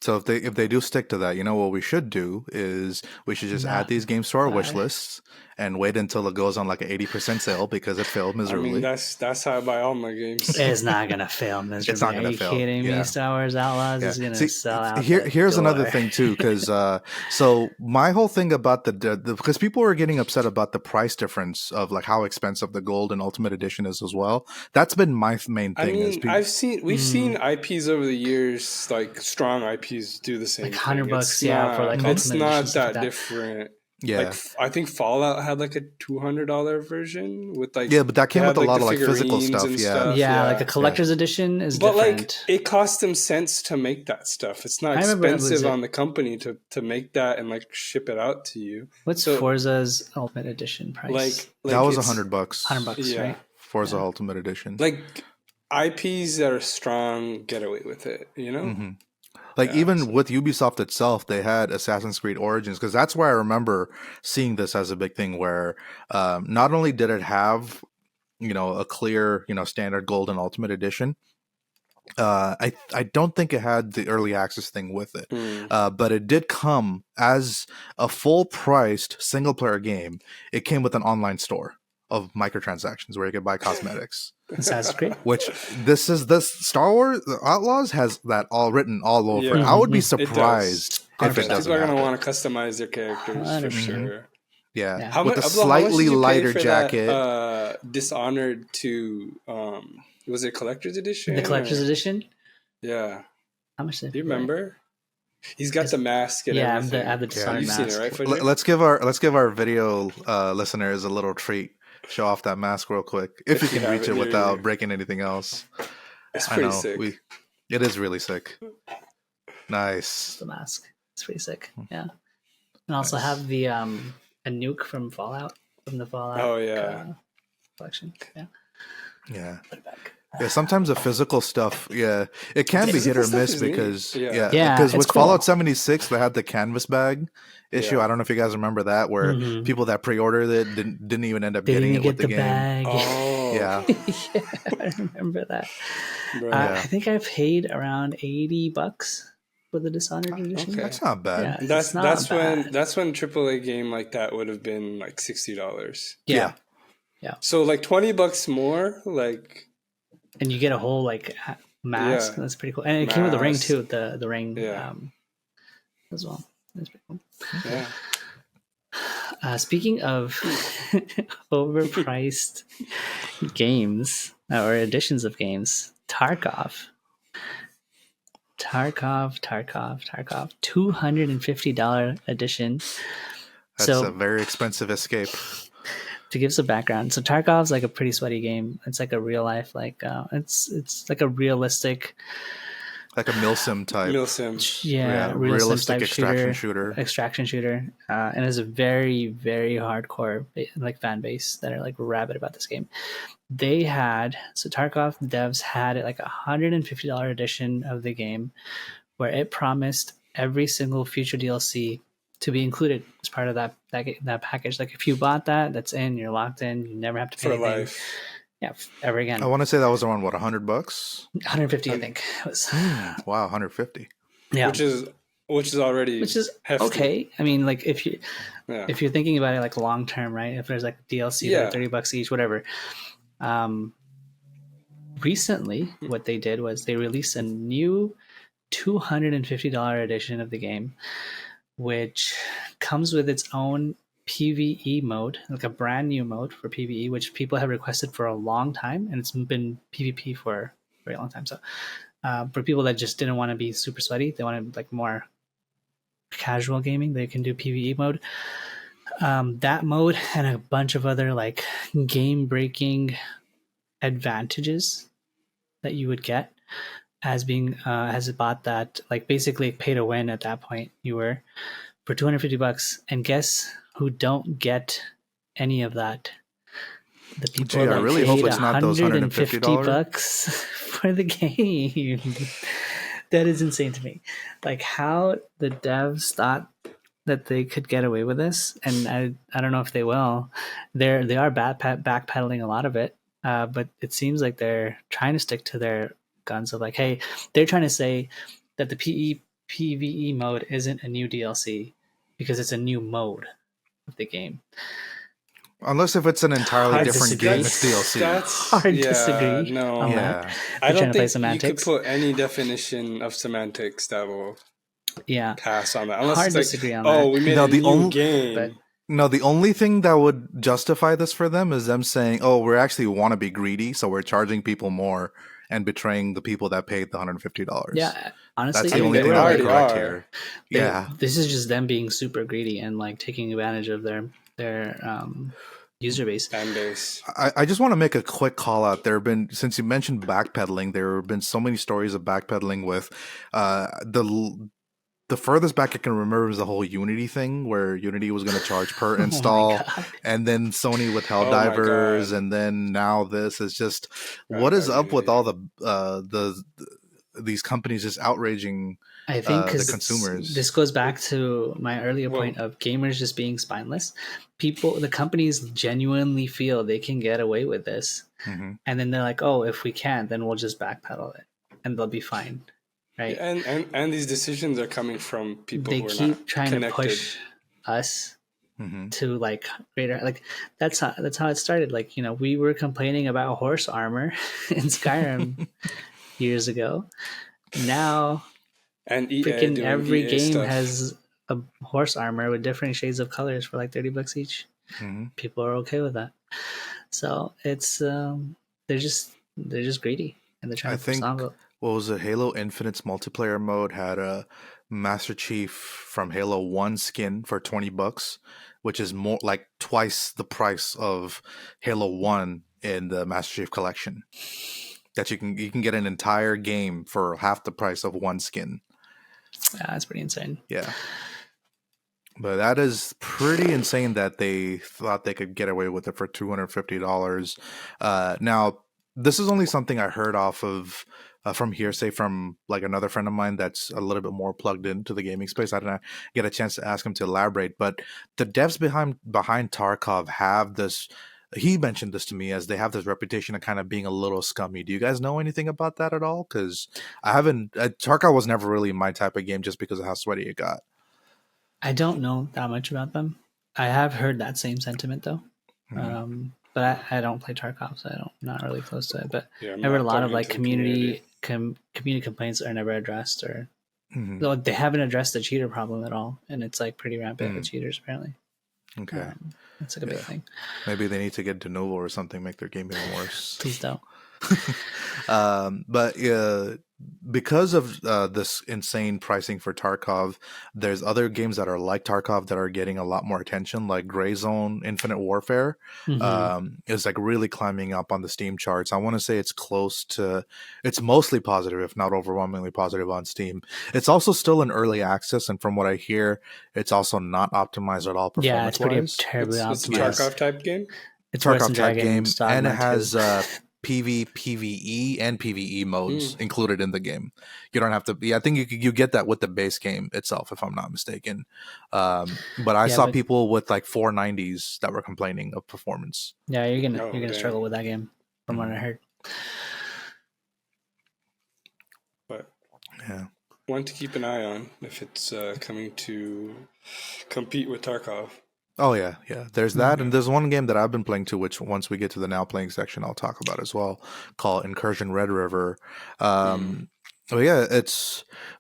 So if they do stick to that, what we should do is we should just add these games to our wish lists and wait until it goes on like an 80% sale because it failed miserably. I mean, that's how I buy all my games. It's not gonna fail miserably. It's not gonna fail. Are you kidding me? Star Wars Outlaws is gonna sell out. Here's another thing too, because so my whole thing about because people are getting upset about the price difference of like how expensive the Gold and Ultimate Edition is as well. That's been my main thing. I mean, we've seen IPs over the years, like strong IPs do the same. Like $100, for like Ultimate it's not that different. Yeah, like I think Fallout had like a $200 version with like but that came with a lot of like physical stuff. Yeah, like a collector's edition is but different. Like it costs them cents to make that stuff. It's not expensive on the company to make that and like ship it out to you. What's Forza's Ultimate Edition price? Like that was $100. $100, right? Forza Ultimate Edition. Like IPs that are strong get away with it, Mm-hmm. Like even with Ubisoft itself, they had Assassin's Creed Origins because that's where I remember seeing this as a big thing. Where not only did it have a clear standard Gold and Ultimate Edition, I don't think it had the early access thing with it, but it did come as a full priced single player game. It came with an online store of microtransactions where you could buy cosmetics. Assassin's Creed. Which this Star Wars Outlaws has that all written all over. Yeah. I would be surprised if it doesn't. People are going to want to customize their characters for sure. Yeah. With a slightly lighter jacket. That, Dishonored 2, was it collector's edition? The collector's edition? Yeah. How much did you remember? He's got the mask and everything. I have the Dishonored mask. You've seen it, right? Let's give our video listeners a little treat. Show off that mask real quick if you can reach it without breaking anything else. It's pretty sick. It is really sick. Nice. The mask. It's pretty sick. Yeah. And also have the a nuke from Fallout the Fallout. Oh yeah. Collection. Yeah. Yeah. Put it back. Yeah, sometimes the physical stuff, it can be hit or miss because because with cool. Fallout 76 they had the canvas bag issue. I don't know if you guys remember that, where people that pre-ordered it didn't even end up getting it with the game. Bag. Oh yeah, I remember that. I think I paid around $80 for the Dishonored edition. Okay. That's not bad. Yeah, that's when AAA game like that would have been like $60. Yeah. So like $20 more, like. And you get a whole like mask. That's pretty cool. And it came with the ring too. The ring as well. That's pretty cool. Yeah. Speaking of overpriced games or editions of games, Tarkov, $250 edition. That's a very expensive escape. To give some background, so Tarkov's like a pretty sweaty game. It's like a real life, like it's like a realistic. like a milsim type. Milsim. Yeah, realistic extraction shooter. And it's a very, very hardcore like fan base that are like rabid about this game. They had Tarkov devs had like $150 edition of the game, where it promised every single future DLC to be included as part of that package. Like if you bought that, that's in. You're locked in. You never have to pay for anything. life. Yeah, ever again. I want to say that was around what, $100? 150, I think. It was. Wow, 150. Yeah, which is already hefty. okay. I mean, like if you're thinking about it like long term, right? If there's like DLC that are $30 each, whatever. Recently, what they did was they released a new $250 edition of the game, which comes with its own PvE mode, like a brand new mode for PvE, which people have requested for a long time, and it's been PvP for a very long time. So for people that just didn't want to be super sweaty, they wanted like more casual gaming, they can do PvE mode. That mode and a bunch of other like game-breaking advantages that you would get as being as a bot that like basically pay to win at that point you were for $250. And guess who don't get any of that? The people that I really hope it's not those $150 for the game. That is insane to me. Like how the devs thought that they could get away with this, and I don't know if they will. They are backpedaling a lot of it, but it seems like they're trying to stick to their guns of like, hey, they're trying to say that the PvE mode isn't a new DLC because it's a new mode of the game. Unless if it's an entirely different game, it's DLC. That's hard disagree. No, I don't think you could put any definition of semantics that will pass on that. Unless hard it's like, disagree on that. Oh, we made a new game. But, no, the only thing that would justify this for them is them saying, "Oh, we actually want to be greedy, so we're charging people more and betraying the people that paid the $150." Yeah, honestly, that's the only thing that would be correct here. This is just them being super greedy and like taking advantage of their user base. Fan base. I just want to make a quick call out. There have been, since you mentioned backpedaling, there have been so many stories of backpedaling with the furthest back I can remember is the whole Unity thing, where Unity was going to charge per install, and then Sony with Helldivers, and then now this is just what is up with all these companies just outraging I think the consumers. This goes back to my earlier point of gamers just being spineless. The companies genuinely feel they can get away with this, and then they're like, "Oh, if we can, then we'll just backpedal it, and they'll be fine." Right. And these decisions are coming from people they who are keep not trying connected. to push us to like greater, like that's how it started. Like, you know, we were complaining about horse armor in Skyrim years ago. Now and freaking every game stuff. has a horse armor with different shades of colors for like $30 each. People are okay with that. So it's they're just greedy, and they're trying to push the envelope. What was it? Halo Infinite's multiplayer mode had a Master Chief from Halo 1 skin for $20, which is more like twice the price of Halo 1 in the Master Chief collection. That you can get an entire game for half the price of one skin. Yeah, that's pretty insane. Yeah. But that is pretty insane that they thought they could get away with it for $250. Now, this is only something I heard off of from hearsay from like another friend of mine that's a little bit more plugged into the gaming space. I didn't get a chance to ask him to elaborate, but the devs behind Tarkov have this. He mentioned this to me as they have this reputation of kind of being a little scummy. Do you guys know anything about that at all? Because I haven't. Tarkov was never really my type of game just because of how sweaty it got. I don't know that much about them. I have heard that same sentiment though. But I don't play Tarkov, so I'm not really close to it. But I've heard a lot of like community complaints are never addressed, or they haven't addressed the cheater problem at all, and it's like pretty rampant with cheaters apparently. Okay, it's like a big thing. Maybe they need to get de novo or something, make their game even worse. Please don't. But because of this insane pricing for Tarkov, there's other games that are like Tarkov that are getting a lot more attention, like Gray Zone Infinite Warfare. Is like really climbing up on the Steam charts. I want to say it's mostly positive, if not overwhelmingly positive on Steam. It's also still in early access, and from what I hear, it's also not optimized at all Yeah, it's pretty performance-wise. terribly It's a optimized. Tarkov type game. It's worse than Tarkov type game, Dragon's and Dogma it has too. PvE and PvE modes included in the game. You don't have to be. I think you get that with the base game itself, if I'm not mistaken. But I saw people with like 490s that were complaining of performance. Yeah, you're gonna struggle with that game, from what I heard. But yeah, one to keep an eye on if it's coming to compete with Tarkov. Oh yeah. There's that, and there's one game that I've been playing too, which once we get to the now playing section, I'll talk about as well, called Incursion Red River. But yeah,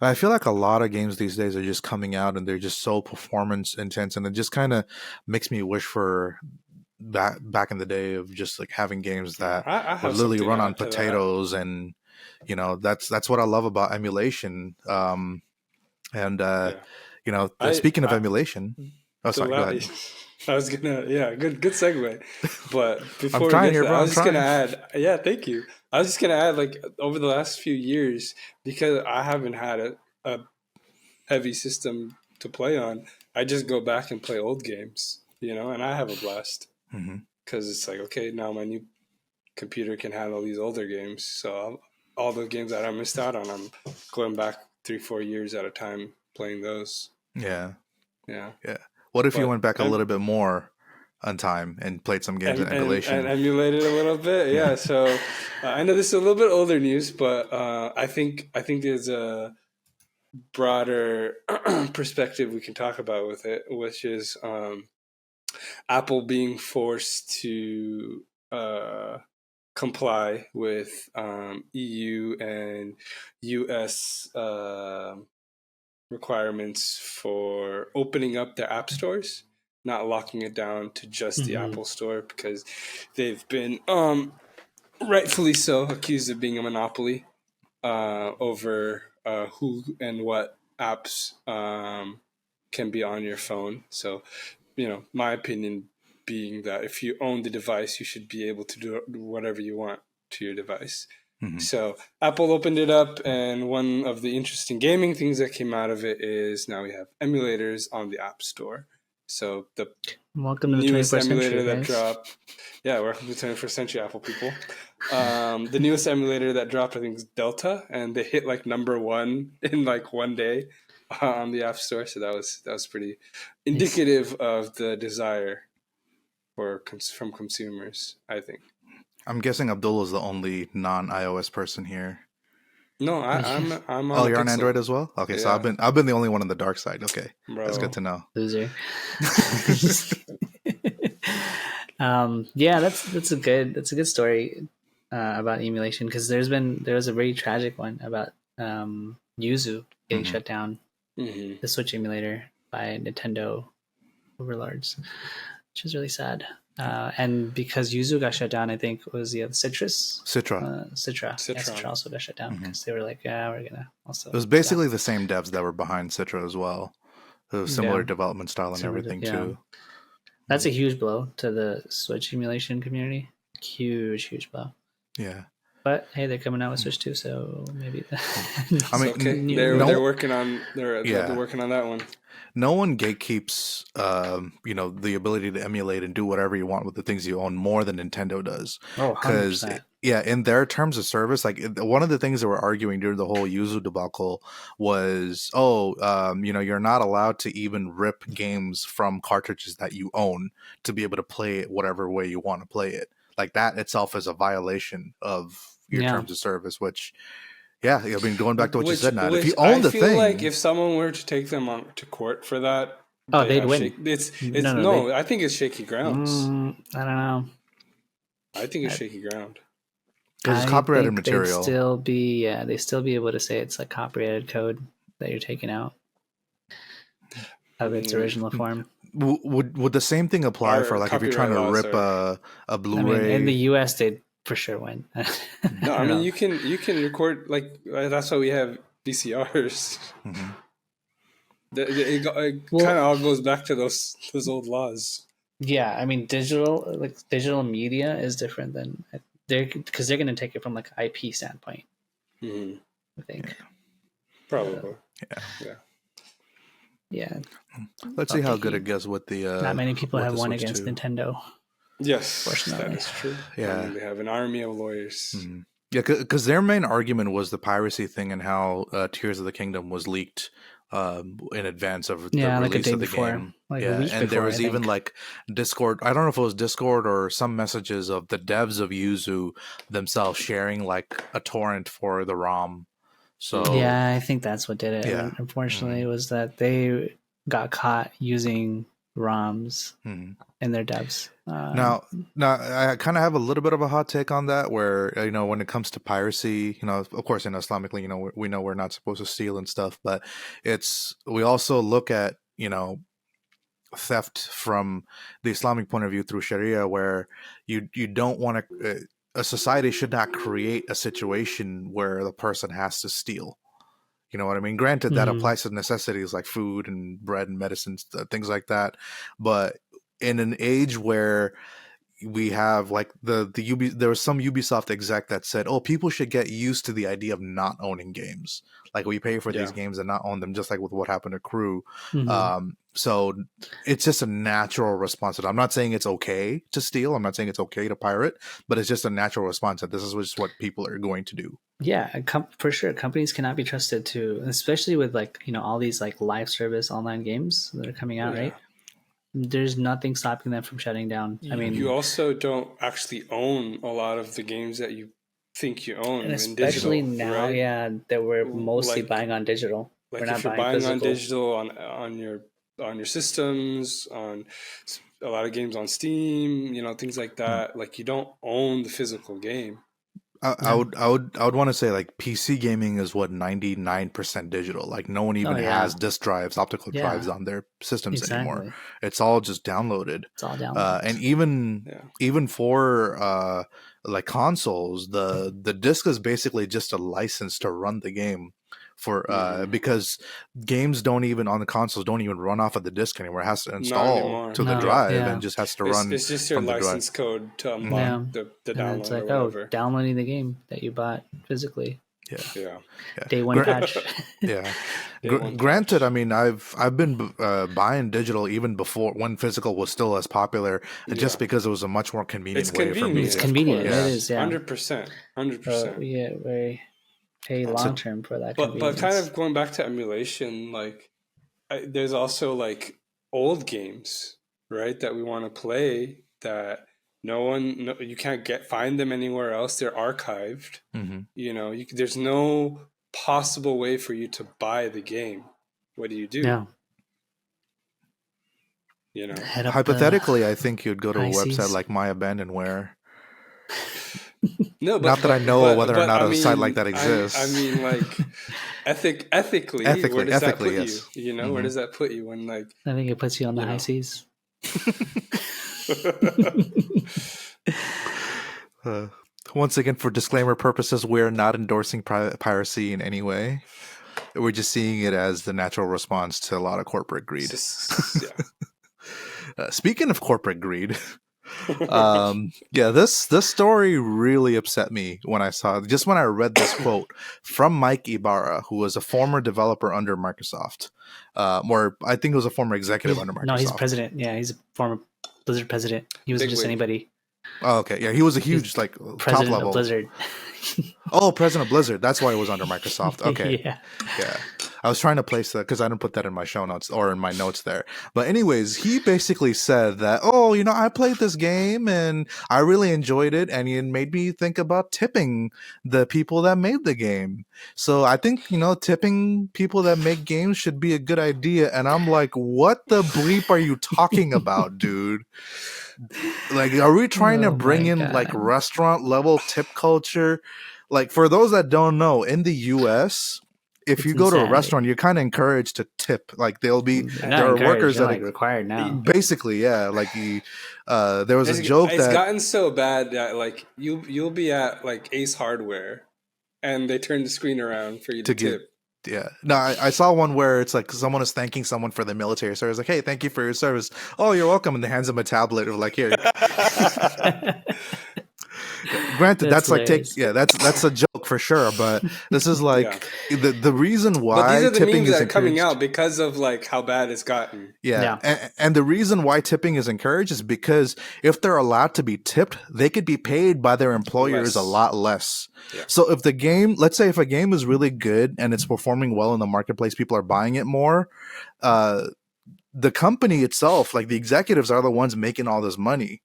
I feel like a lot of games these days are just coming out and they're just so performance intense, and it just kind of makes me wish for back in the day of just like having games that would literally run on potatoes, and that's what I love about emulation. Speaking of emulation. Oh, sorry, go ahead. I was gonna, good segue. But before I'm trying we get here, to that, bro. I was just gonna add, thank you. I was just gonna add, like, over the last few years, because I haven't had a heavy system to play on, I just go back and play old games, and I have a blast. Because it's like, okay, now my new computer can handle these older games. So all the games that I missed out on, I'm going back 3-4 years at a time playing those. Yeah. Yeah. What if you went back a little bit more on time and played some games in emulation? And emulated a little bit, yeah. So I know this is a little bit older news, but I think there's a broader perspective we can talk about with it, which is Apple being forced to comply with EU and US requirements for opening up their app stores, not locking it down to just the Apple Store, because they've been rightfully so accused of being a monopoly over who and what apps can be on your phone. So, my opinion being that if you own the device, you should be able to do whatever you want to your device. So Apple opened it up, and one of the interesting gaming things that came out of it is now we have emulators on the App Store. So the newest emulator that dropped, welcome to the 21st century, Apple people. The newest emulator that dropped, I think, is Delta, and they hit like #1 in like one day on the App Store. So that was pretty indicative of the desire from consumers, I think. I'm guessing Abdul is the only non-iOS person here. No, I'm on. Oh, you're on Android as well? Okay, so I've been the only one on the dark side. Okay, that's good to know. Loser. That's a good story about emulation, because there was a very tragic one about Yuzu getting shut down, the Switch emulator by Nintendo overlords, which is really sad. And because Yuzu got shut down, I think it was the other Citra. Citra also got shut down because they were like, we're gonna also. It was basically the same devs that were behind Citra as well. It was similar development style and everything too. That's a huge blow to the Switch emulation community. Huge blow. Yeah. But hey, they're coming out with Switch 2, so maybe. I mean, okay. They're working on they're working on that one. No one gatekeeps, the ability to emulate and do whatever you want with the things you own more than Nintendo does. Oh, 100%. Because, in their terms of service, like one of the things they were arguing during the whole Yuzu debacle was, you're not allowed to even rip games from cartridges that you own to be able to play it whatever way you want to play it. Like that itself is a violation of your terms of service, which... Yeah, I mean, going back to what you said, now, if you own the thing, I feel like if someone were to take them to court for that, they'd win. I think it's shaky grounds. I don't know. I think it's shaky ground because it's copyrighted material. They'd still be able to say it's like copyrighted code that you're taking out of its original form. Would the same thing apply for like if you're trying to rip a Blu-ray? I mean, in the US, they'd for sure win. No, I mean you can record like that's why we have VCRs. Mm-hmm. It kind of all goes back to those old laws. Yeah, I mean digital media is different than they're going to take it from like IP standpoint. Mm-hmm. I think probably. Yeah. Let's see how good it gets with the. Not many people have won against Nintendo. Yes, that is true. Yeah, I mean, they have an army of lawyers. Mm-hmm. Yeah, because their main argument was the piracy thing and how Tears of the Kingdom was leaked in advance of the release of the game. Like a week and before, there was even like Discord. I don't know if it was Discord or some messages of the devs of Yuzu themselves sharing like a torrent for the ROM. So yeah, I think that's what did it. Yeah. Unfortunately, was that they got caught using ROMs in their devs. Now, I kind of have a little bit of a hot take on that, where when it comes to piracy, of course, Islamically, we know we're not supposed to steal and stuff, but we also look at theft from the Islamic point of view through Sharia, where you don't want to. A society should not create a situation where the person has to steal. You know what I mean? Granted, that applies to necessities like food and bread and medicines, things like that. But in an age where we have like there was some Ubisoft exec that said, "Oh, people should get used to the idea of not owning games. Like we pay for these games and not own them, just like with what happened to Crew." So it's just a natural response. I'm not saying it's okay to steal. I'm not saying it's okay to pirate, but it's just a natural response that this is just what people are going to do. Yeah, for sure. Companies cannot be trusted to, especially with like all these like live service online games that are coming out, right? There's nothing stopping them from shutting down. I mean, you also don't actually own a lot of the games that you think you own, and especially in digital, now, right? That we're mostly buying on digital. Like we're not if you're buying on digital on your systems, on a lot of games on Steam, things like that. Like you don't own the physical game. I would want to say like PC gaming is 99% digital. Like no one even has disk drives, optical drives on their systems anymore. It's all just downloaded. It's all downloaded. And even for like consoles, the disc is basically just a license to run the game. Because games on the consoles don't even run off of the disc anymore. It has to install to the drive and just has to run. It's just your license code to unlock the download. It's like, or whatever. Downloading the game that you bought physically. Yeah. Day one patch. Granted, I mean, I've been buying digital even before when physical was still as popular, just because it was a much more convenient way for me. It's convenient. It is. 100%. Very pay long term for that. But kind of going back to emulation, like there's also like old games, right, that we want to play that you can't find them anywhere else. They're archived. There's no possible way for you to buy the game. What do you do? No. Hypothetically, I think you'd go to a website like My Abandonware. No, but, not that I know whether or not a site like that exists. I mean, like ethically, where does that put you? Where does that put you when like? I think it puts you on the high seas. Once again, for disclaimer purposes, we're not endorsing piracy in any way. We're just seeing it as the natural response to a lot of corporate greed. Speaking of corporate greed. This story really upset me when I read this quote from Mike Ibarra, who was a former developer under Microsoft, or I think it was a former executive under Microsoft. No, he's president. Yeah, he's a former Blizzard president. He wasn't just anybody. Oh, okay. Yeah, he was a huge top level of Blizzard. Oh, president of Blizzard. That's why he was under Microsoft. Okay. Yeah. I was trying to place that because I didn't put that in my show notes or in my notes there. But anyways, he basically said that, I played this game and I really enjoyed it, and it made me think about tipping the people that made the game. So I think, tipping people that make games should be a good idea. And I'm like, what the bleep are you talking about, dude? Like, are we trying to bring in like restaurant level tip culture? Like, for those that don't know, in the US, if you go to a restaurant, you're kind of encouraged to tip. Like there are workers that like required now. Basically, yeah. Like there was a joke it's gotten so bad that like you'll be at like Ace Hardware, and they turn the screen around for you to tip. Yeah. No, I saw one where it's like someone is thanking someone for the military service. Like, hey, thank you for your service. Oh, you're welcome. And they hands them a tablet of like, here. Granted, that's like that's a joke for sure, but this is like the reason why but these are the tipping memes is that are coming out because of like how bad it's gotten. And the reason why tipping is encouraged is because if they're allowed to be tipped, they could be paid by their employers a lot less. So if let's say if a game is really good and it's performing well in the marketplace, people are buying it more, the company itself, like the executives, are the ones making all this money.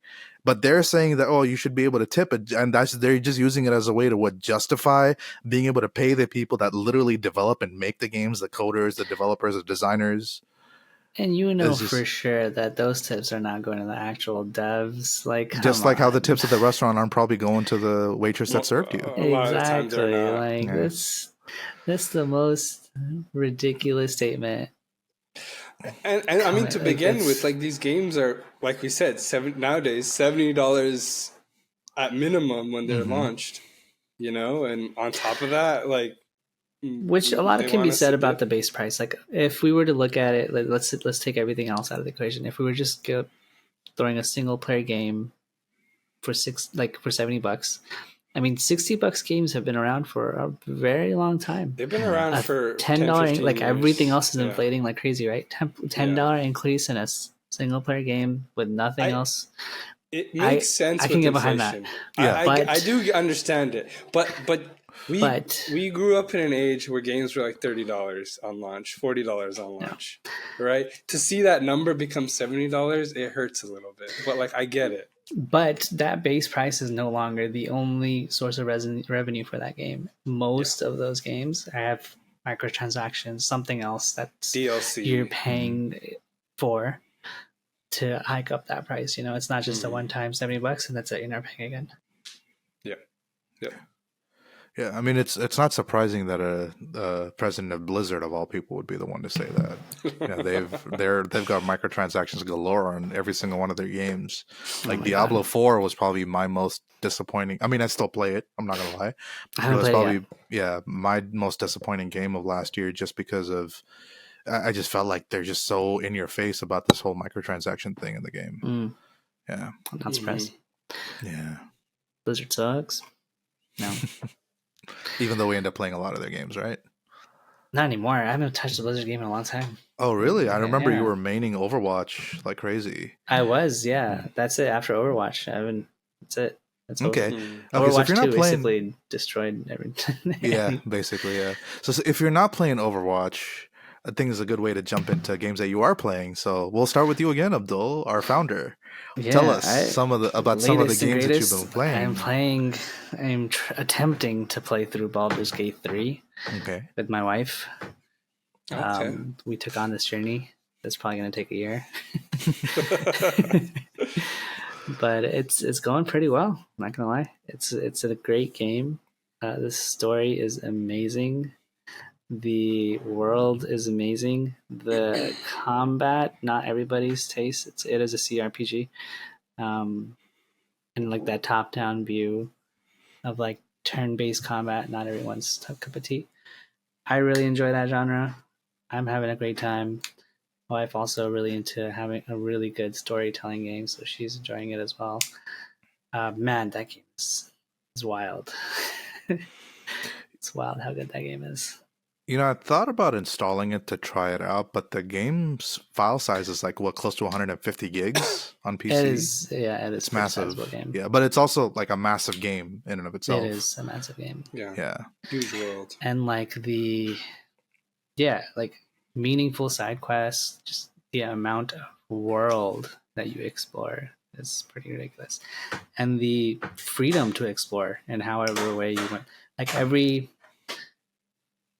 But they're saying that, oh, you should be able to tip it. And they're just using it as a way to justify being able to pay the people that literally develop and make the games, the coders, the developers, the designers. And for sure that those tips are not going to the actual devs. Like just like how the tips at the restaurant aren't probably going to the waitress that served you. Exactly. Like that's the most ridiculous statement. And I mean, to begin with, like these games are, like we said, nowadays $70 at minimum when they're launched, and on top of that, like, which a lot can be said about the base price. Like if we were to look at it, like, let's take everything else out of the equation. If we were just throwing a single player game for $70. I mean, $60 games have been around for a very long time. They've been around for $10. Like years. Everything else is inflating like crazy, right? $10 increase in a single player game with nothing else. It makes sense. I can get behind that. I do understand it, but we grew up in an age where games were like $30 on launch, $40 on launch, right? To see that number become $70, it hurts a little bit. But like, I get it. But that base price is no longer the only source of revenue for that game. Most of those games have microtransactions, something else that's DLC you're paying for to hike up that price. It's not just a one-time $70 and that's it. You're never paying again. Yeah, I mean, it's not surprising that a president of Blizzard, of all people, would be the one to say that. They've got microtransactions galore on every single one of their games. Like Diablo 4 was probably my most disappointing. I mean, I still play it. I'm not gonna lie. It was probably my most disappointing game of last year, just because of I just felt like they're just so in your face about this whole microtransaction thing in the game. Yeah, I'm not surprised. Yeah, Blizzard sucks. No. Even though we end up playing a lot of their games, right? Not anymore. I haven't touched a Blizzard game in a long time. Oh, really? I remember you were maining Overwatch like crazy. I was, yeah. That's it. After Overwatch, that's it. That's okay. Overwatch so if you're not 2 playing, basically destroyed everything. Yeah, basically, yeah. So if you're not playing Overwatch, I think it's a good way to jump into games that you are playing. So we'll start with you again, Abdul, our founder. Tell us about some of the games that you've been playing. I'm attempting to play through Baldur's Gate 3 with my wife. Okay. We took on this journey. It's probably going to take a year. But it's going pretty well. I'm not going to lie. It's a great game. The story is amazing. The world is amazing. The combat, not everybody's taste. It is a CRPG, and like that top-down view of like turn-based combat, not everyone's cup of tea. I really enjoy that genre. I'm having a great time. My wife also really into having a really good storytelling game, so she's enjoying it as well. Man, that game is wild. It's wild how good that game is. I thought about installing it to try it out, but the game's file size is like close to 150 gigs on PC. It is, yeah, it's massive. Game. Yeah, but it's also like a massive game in and of itself. It is a massive game. Yeah, huge world, and like like meaningful side quests. Just the amount of world that you explore is pretty ridiculous, and the freedom to explore in however way you want. Like every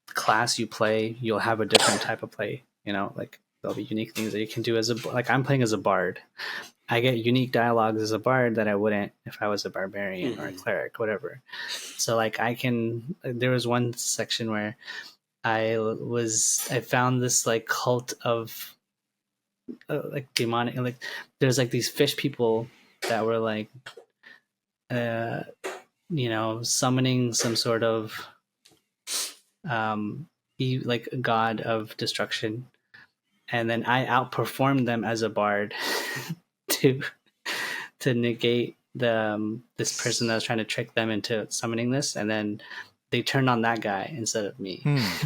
class you play, you'll have a different type of play. Like there'll be unique things that you can do like I'm playing as a bard. I get unique dialogues as a bard that I wouldn't if I was a barbarian or a cleric, whatever. So like there was one section where I found this like cult of like demonic, like there's like these fish people that were like summoning some sort of like a god of destruction, and then I outperformed them as a bard to negate this person that was trying to trick them into summoning this, and then they turned on that guy instead of me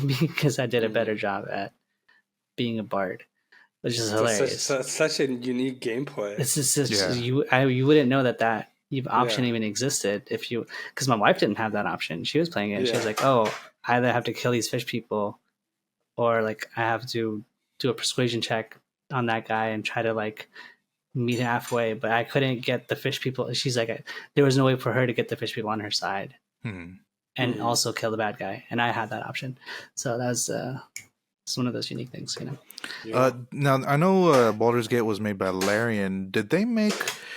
because I did a better job at being a bard, which is hilarious. That's such a unique gameplay. It's just you wouldn't know that option even existed if you, because my wife didn't have that option. She was playing it. She was like, oh, I either have to kill these fish people, or like I have to do a persuasion check on that guy and try to like meet halfway. But I couldn't get the fish people. She's like, there was no way for her to get the fish people on her side and also kill the bad guy. And I had that option. So that was it's one of those unique things, you know. Now I know Baldur's Gate was made by Larian. Did they make?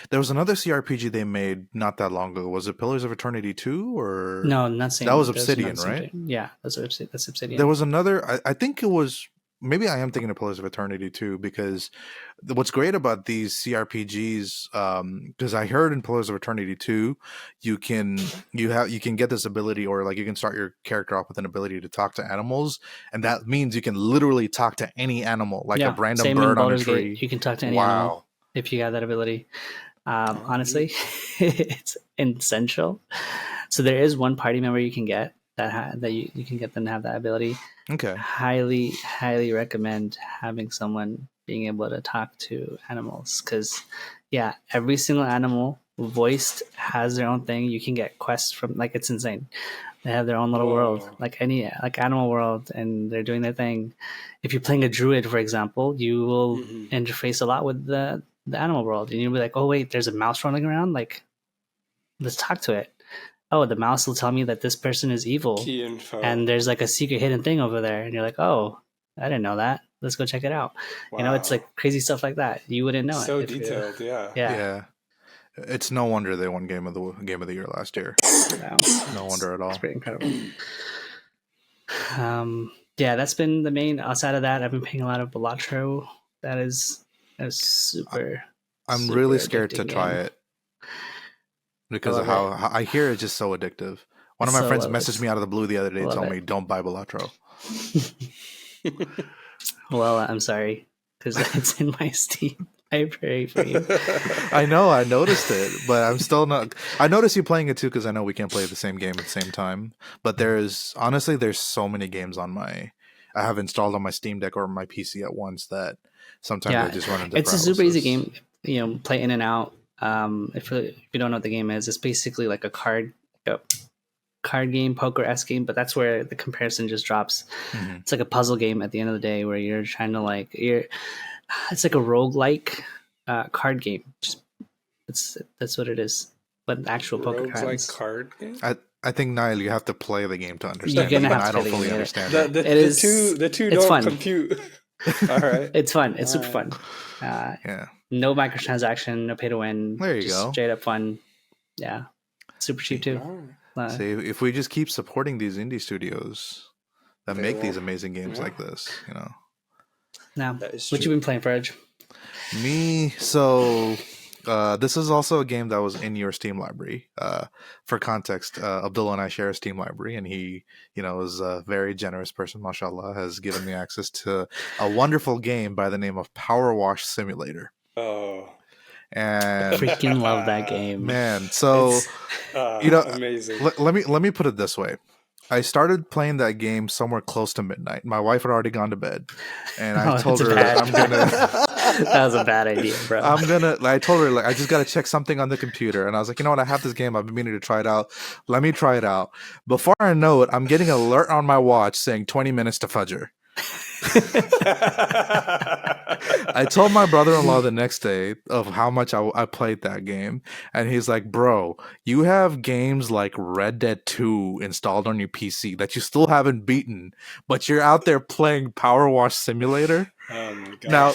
There was another CRPG they made not that long ago. Was it Pillars of Eternity 2 or no? Not same. That was Obsidian, right? Yeah, that's Obsidian. There was another. I think it was. Maybe I am thinking of Pillars of Eternity too, because what's great about these CRPGs, because I heard in Pillars of Eternity 2, you can get this ability, or like you can start your character off with an ability to talk to animals, and that means you can literally talk to any animal, like a random bird on a tree. Gate, you can talk to any animal if you have that ability. Honestly, it's essential. So there is one party member you can get that you can get them to have that ability. Okay. Highly recommend having someone being able to talk to animals, because every single animal voiced has their own thing. You can get quests from, like, it's insane. They have their own little world, like any animal world, and they're doing their thing. If you're playing a druid, for example, you will interface a lot with the animal world, and you'll be like, oh wait, there's a mouse running around, like let's talk to it. Oh, the mouse will tell me that this person is evil, key info, and there's like a secret hidden thing over there, and you're like, oh, I didn't know that, let's go check it out. You know, it's like crazy stuff like that. You wouldn't know so it detailed. Yeah, it's no wonder they won game of the year last year. Wow. No wonder at all. It's pretty incredible. That's been the main. Outside of that, I've been playing a lot of Balatro. That is super. I'm really scared to try it because of how I hear it's just so addictive. One of my friends messaged me out of the blue the other day, told me don't buy Balatro. Well, I'm sorry, because it's in my Steam. I pray for you. I know, I noticed it, but I'm still not. I noticed you playing it too, because I know we can't play the same game at the same time. But there's so many games I have installed on my Steam Deck or my PC at once that sometimes I just run into. It's paralysis. A super easy game. You know, play in and out. If you don't know what the game is, it's basically like a card game, poker-esque game, but that's where the comparison just drops. It's like a puzzle game at the end of the day where you're trying to it's like a roguelike card game. That's what it is. But an actual poker cards. Roguelike card game? I think, Nael, you have to play the game to understand it, but I don't fully understand it. The two don't fun. Compute. All right. It's fun. It's super fun. No microtransaction, no pay to win. There you go. Straight up fun. Yeah. Super cheap too. See, if we just keep supporting these indie studios that make these amazing games like this, you know. Now, what you been playing, Faraj? Me, so this is also a game that was in your Steam library. For context, Abdul and I share a Steam library, and he, is a very generous person, mashallah, has given me access to a wonderful game by the name of Power Wash Simulator. Oh. And freaking love that game, man. So amazing. Let me put it this way. I started playing that game somewhere close to midnight. My wife had already gone to bed, and I told her I'm gonna. That was a bad idea, bro. I told her I just gotta check something on the computer, and I was like, you know what? I have this game. I've been meaning to try it out. Let me try it out. Before I know it, I'm getting an alert on my watch saying 20 minutes to Fajr. I told my brother-in-law the next day of how much I played that game, and he's like, bro, you have games like Red Dead 2 installed on your PC that you still haven't beaten, but you're out there playing Power Wash Simulator. Oh my god. Now,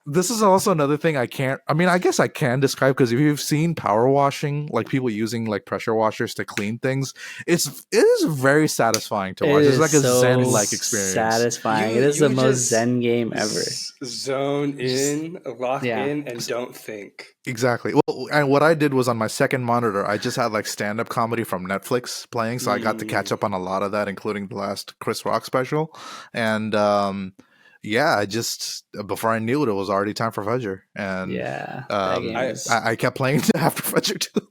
this is also another thing I guess I can describe, because if you've seen power washing, like people using like pressure washers to clean things, it is very satisfying to watch. It's like a zen-like experience. Satisfying. It is the most zen game ever. Zone in, lock in, and don't think. Exactly. Well, and what I did was on my second monitor, I just had like stand-up comedy from Netflix playing, so I got to catch up on a lot of that, including the last Chris Rock special, and yeah, I just before I knew it, it was already time for Fudger, and I kept playing after Fudger too.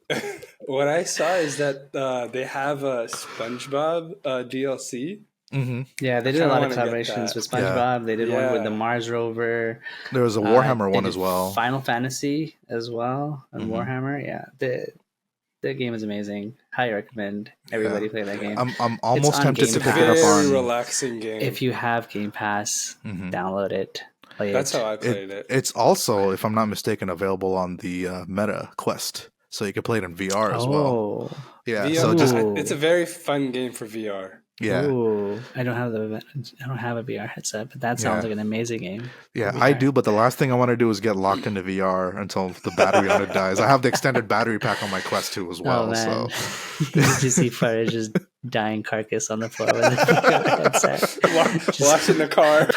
What I saw is that they have a SpongeBob DLC. Mm-hmm. Yeah, they did a lot of collaborations with SpongeBob. Yeah. They did one with the Mars rover. There was a Warhammer one as well. Final Fantasy as well, and Warhammer. Yeah, the game is amazing. Highly recommend everybody play that game. I'm almost tempted to pick it up on. Very relaxing game. If you have Game Pass, download it. Play That's how I played it. It's also, if I'm not mistaken, available on the Meta Quest, so you can play it in VR as well. Yeah, VR, so it's a very fun game for VR. Yeah. Ooh, I don't have a VR headset, but that sounds like an amazing game. Yeah, I do, but the last thing I want to do is get locked into VR until the battery on it dies. I have the extended battery pack on my Quest 2 as well. So did you see Faraj's dying carcass on the floor with a VR headset? Washing the car.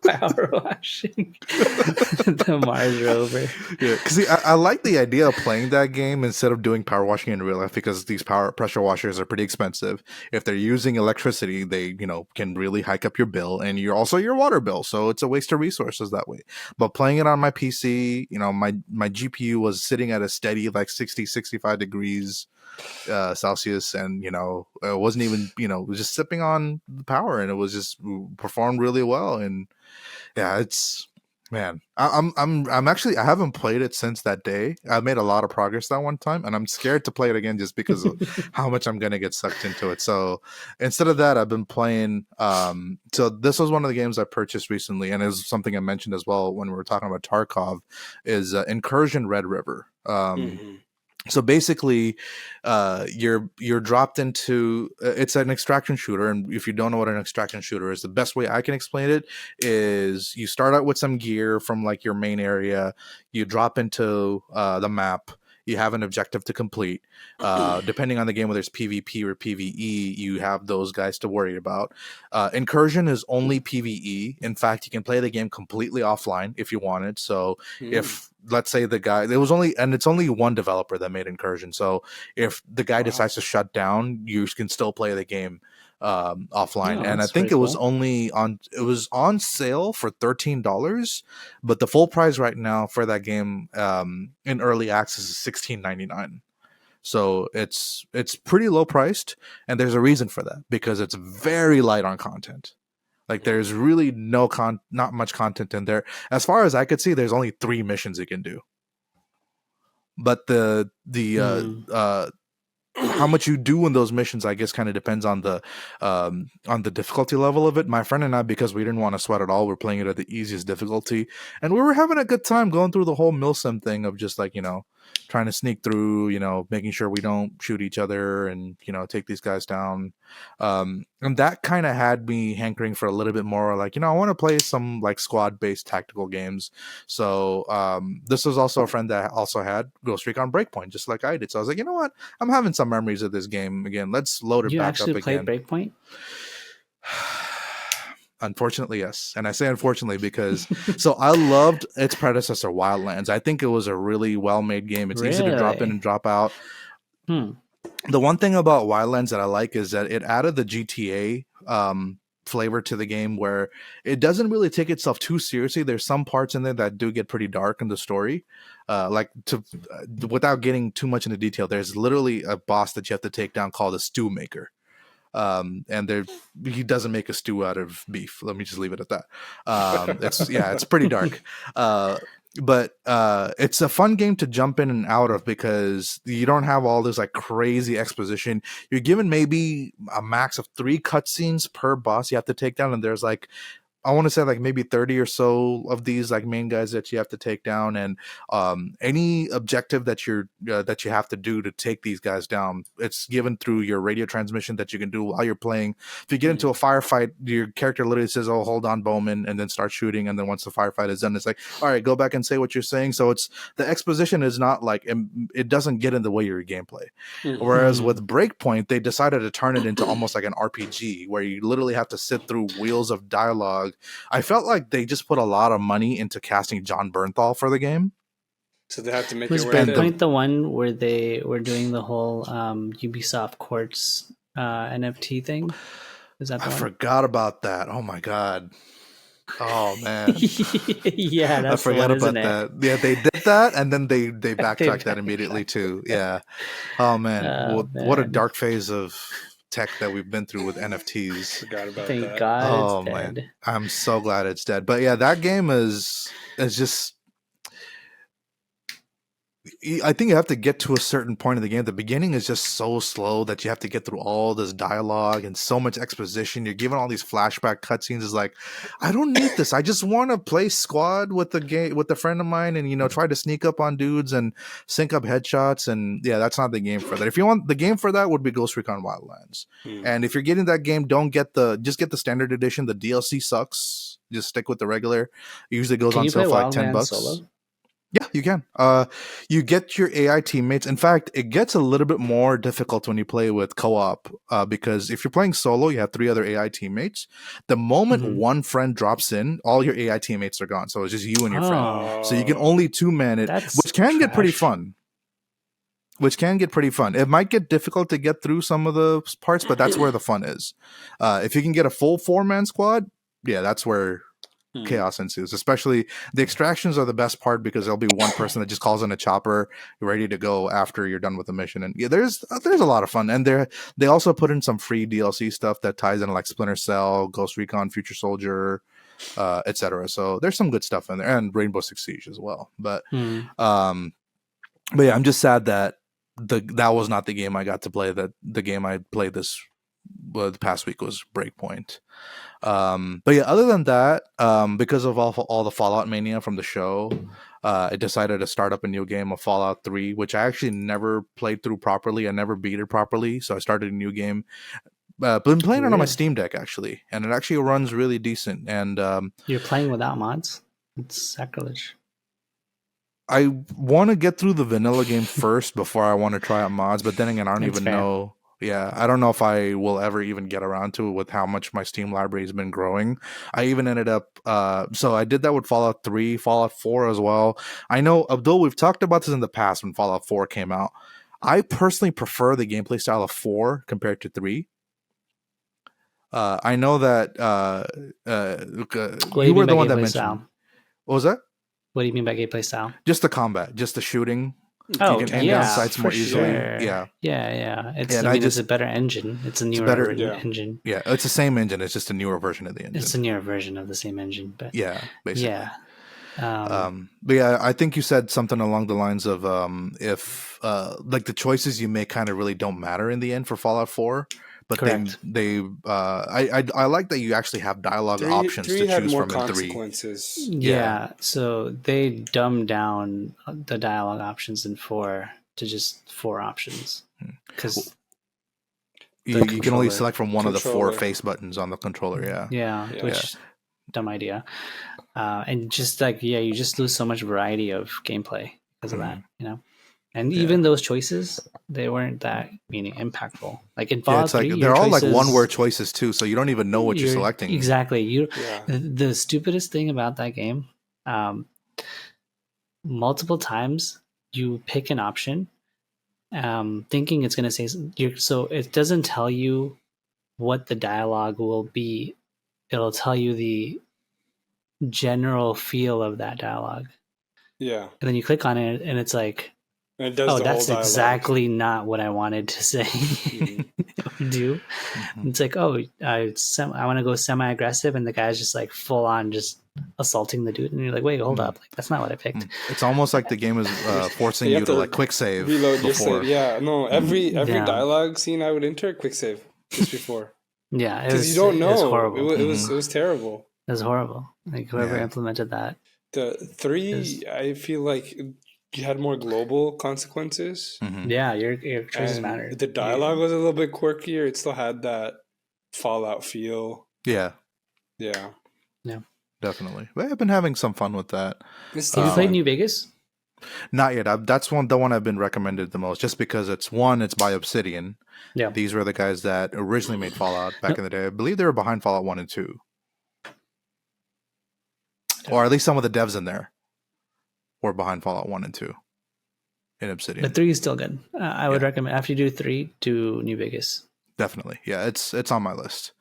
Power washing the Mars rover. Yeah, because I like the idea of playing that game instead of doing power washing in real life, because these pressure washers are pretty expensive. If they're using electricity, they can really hike up your bill, and you're also your water bill. So it's a waste of resources that way. But playing it on my PC, my GPU was sitting at a steady like 60-65 degrees Celsius, and it wasn't even it was just sipping on the power, and it was just performed really well. And yeah, it's I'm actually, I haven't played it since that day. I made a lot of progress that one time, and I'm scared to play it again just because of how much I'm gonna get sucked into it. So instead of that, I've been playing so this was one of the games I purchased recently, and it was something I mentioned as well when we were talking about Tarkov, is Incursion Red River. So basically, you're dropped into it's an extraction shooter, and if you don't know what an extraction shooter is, the best way I can explain it is you start out with some gear from like your main area, you drop into the map. You have an objective to complete. Depending on the game, whether it's PvP or PvE, you have those guys to worry about. Incursion is only PvE. In fact, you can play the game completely offline if you wanted. So if, let's say the guy, it's only one developer that made Incursion. So if the guy decides to shut down, you can still play the game offline. And I think it was on sale for $13, but the full price right now for that game in early access is $16.99. So it's pretty low priced, and there's a reason for that, because it's very light on content. Like there's really not much content in there. As far as I could see, there's only 3 missions you can do. But the how much you do in those missions, I guess, kind of depends on the difficulty level of it. My friend and I, because we didn't want to sweat at all, we're playing it at the easiest difficulty, and we were having a good time going through the whole milsim thing of just like trying to sneak through, making sure we don't shoot each other and take these guys down. And that kind of had me hankering for a little bit more like, I want to play some like squad based tactical games. So this was also a friend that also had Ghost Recon Breakpoint, just like I did. So I was like, you know what, I'm having some memories of this game again. Let's load it back up again. You actually played Breakpoint? Unfortunately, yes. And I say unfortunately because so I loved its predecessor, Wildlands. I think it was a really well-made game. It's easy to drop in and drop out. The one thing about Wildlands that I like is that it added the GTA flavor to the game, where it doesn't really take itself too seriously. There's some parts in there that do get pretty dark in the story. Without getting too much into detail, there's literally a boss that you have to take down called a stew maker. And he doesn't make a stew out of beef. Let me just leave it at that. It's pretty dark. But it's a fun game to jump in and out of because you don't have all this like crazy exposition. You're given maybe a max of 3 cutscenes per boss you have to take down, and there's like I want to say like maybe 30 or so of these like main guys that you have to take down, and any objective that you have to do to take these guys down, it's given through your radio transmission that you can do while you're playing. If you get into a firefight, your character literally says, "Oh, hold on, Bowman," and then start shooting. And then once the firefight is done, it's like, "All right, go back and say what you're saying." So it's the exposition is not like it doesn't get in the way of your gameplay. Whereas with Breakpoint, they decided to turn it into almost like an RPG where you literally have to sit through wheels of dialogue. I felt like they just put a lot of money into casting John Bernthal for the game. So they have to make was it worth Breakpoint the one where they were doing the whole Ubisoft Quartz NFT thing? Is that the I one? forgot about that. Oh my god. Oh man. Yeah, that's I forgot the one, about that. Yeah, they did that and then they backtracked that immediately too. Yeah. Oh man. What a dark phase of tech that we've been through with NFTs. Forgot about Thank that. God it's dead. Man. I'm so glad it's dead. But yeah, that game is just, I think you have to get to a certain point of the game. The beginning is just so slow that you have to get through all this dialogue and so much exposition. You're given all these flashback cutscenes. It's like, I don't need this. I just want to play squad with a friend of mine and try to sneak up on dudes and sync up headshots. And yeah, that's not the game for that. If you want the game for that, would be Ghost Recon Wildlands. And if you're getting that game, just get the standard edition. The DLC sucks. Just stick with the regular. It usually goes on sale for like $10. Solo? Yeah, you can. You get your AI teammates. In fact, it gets a little bit more difficult when you play with co-op because if you're playing solo, you have 3 other AI teammates. The moment one friend drops in, all your AI teammates are gone. So it's just you and your friend. So you can only 2-man it, which can get pretty fun. It might get difficult to get through some of the parts, but that's where the fun is. If you can get a full 4-man squad, yeah, that's where chaos ensues. Especially the extractions are the best part because there'll be one person that just calls in a chopper ready to go after you're done with the mission. And yeah, there's a lot of fun. And they also put in some free DLC stuff that ties in like Splinter Cell, Ghost Recon, Future Soldier, etc. So there's some good stuff in there, and Rainbow Six Siege as well. But yeah, I'm just sad that that was not the game I got to play. That the game I played the past week was Breakpoint. But yeah, other than that, because of all the Fallout mania from the show, I decided to start up a new game of Fallout 3, which I actually never played through properly. I never beat it properly, so I started a new game. Been playing it on my Steam Deck actually, and it actually runs really decent. And you're playing without mods? It's sacrilege. I want to get through the vanilla game first before I want to try out mods, but then again, I don't even know. Yeah, I don't know if I will ever even get around to it with how much my Steam library has been growing. I even ended up, so I did that with Fallout 3, Fallout 4 as well. I know, Abdul, we've talked about this in the past when Fallout 4 came out. I personally prefer the gameplay style of 4 compared to 3. I know that you were the one that mentioned. Style? What was that? What do you mean by gameplay style? Just the combat, just the shooting. Oh, you can aim down sights more easily. Yeah. It's a better engine. It's a newer engine. Yeah, it's the same engine. It's just a newer version of the engine. It's a newer version of the same engine, but yeah, basically. Yeah. But yeah, I think you said something along the lines of if like the choices you make kind of really don't matter in the end for Fallout 4. But correct. I like that you actually have dialogue options to choose from in 3. Yeah, so they dumbed down the dialogue options in 4 to just 4 options because you can only select from one of the 4 face buttons on the controller. Which dumb idea. And just like you just lose so much variety of gameplay because of that, And even those choices, they weren't that impactful. Like in Fallout 3, they're all like one-word choices too, so you don't even know what you're selecting. Exactly. The stupidest thing about that game, multiple times you pick an option, thinking it's going to say so it doesn't tell you what the dialogue will be. It'll tell you the general feel of that dialogue. Yeah. And then you click on it, and it's like, and it does that's exactly not what I wanted to say. Do. Mm-hmm. It's like, I want to go semi-aggressive, and the guy's just like full on just assaulting the dude, and you're like, wait, hold up, like that's not what I picked. It's almost like the game is forcing you to like quick save, reload your save. Yeah, no, every dialogue scene I would enter quick save just before. Yeah, because you don't know. It was terrible. That's horrible. Like whoever implemented that. The 3, I feel like you had more global consequences. Mm-hmm. Yeah, your choices matter. The dialogue was a little bit quirkier. It still had that Fallout feel. Yeah. Definitely. I've been having some fun with that. Have you played New Vegas? Not yet. That's the one I've been recommended the most, just because it's by Obsidian. Yeah. These were the guys that originally made Fallout back in the day. I believe they were behind Fallout 1 and 2. Or at least some of the devs in there were behind Fallout 1 and 2 in Obsidian. But 3 is still good. I would recommend, after you do 3, do New Vegas. Definitely. Yeah, it's on my list.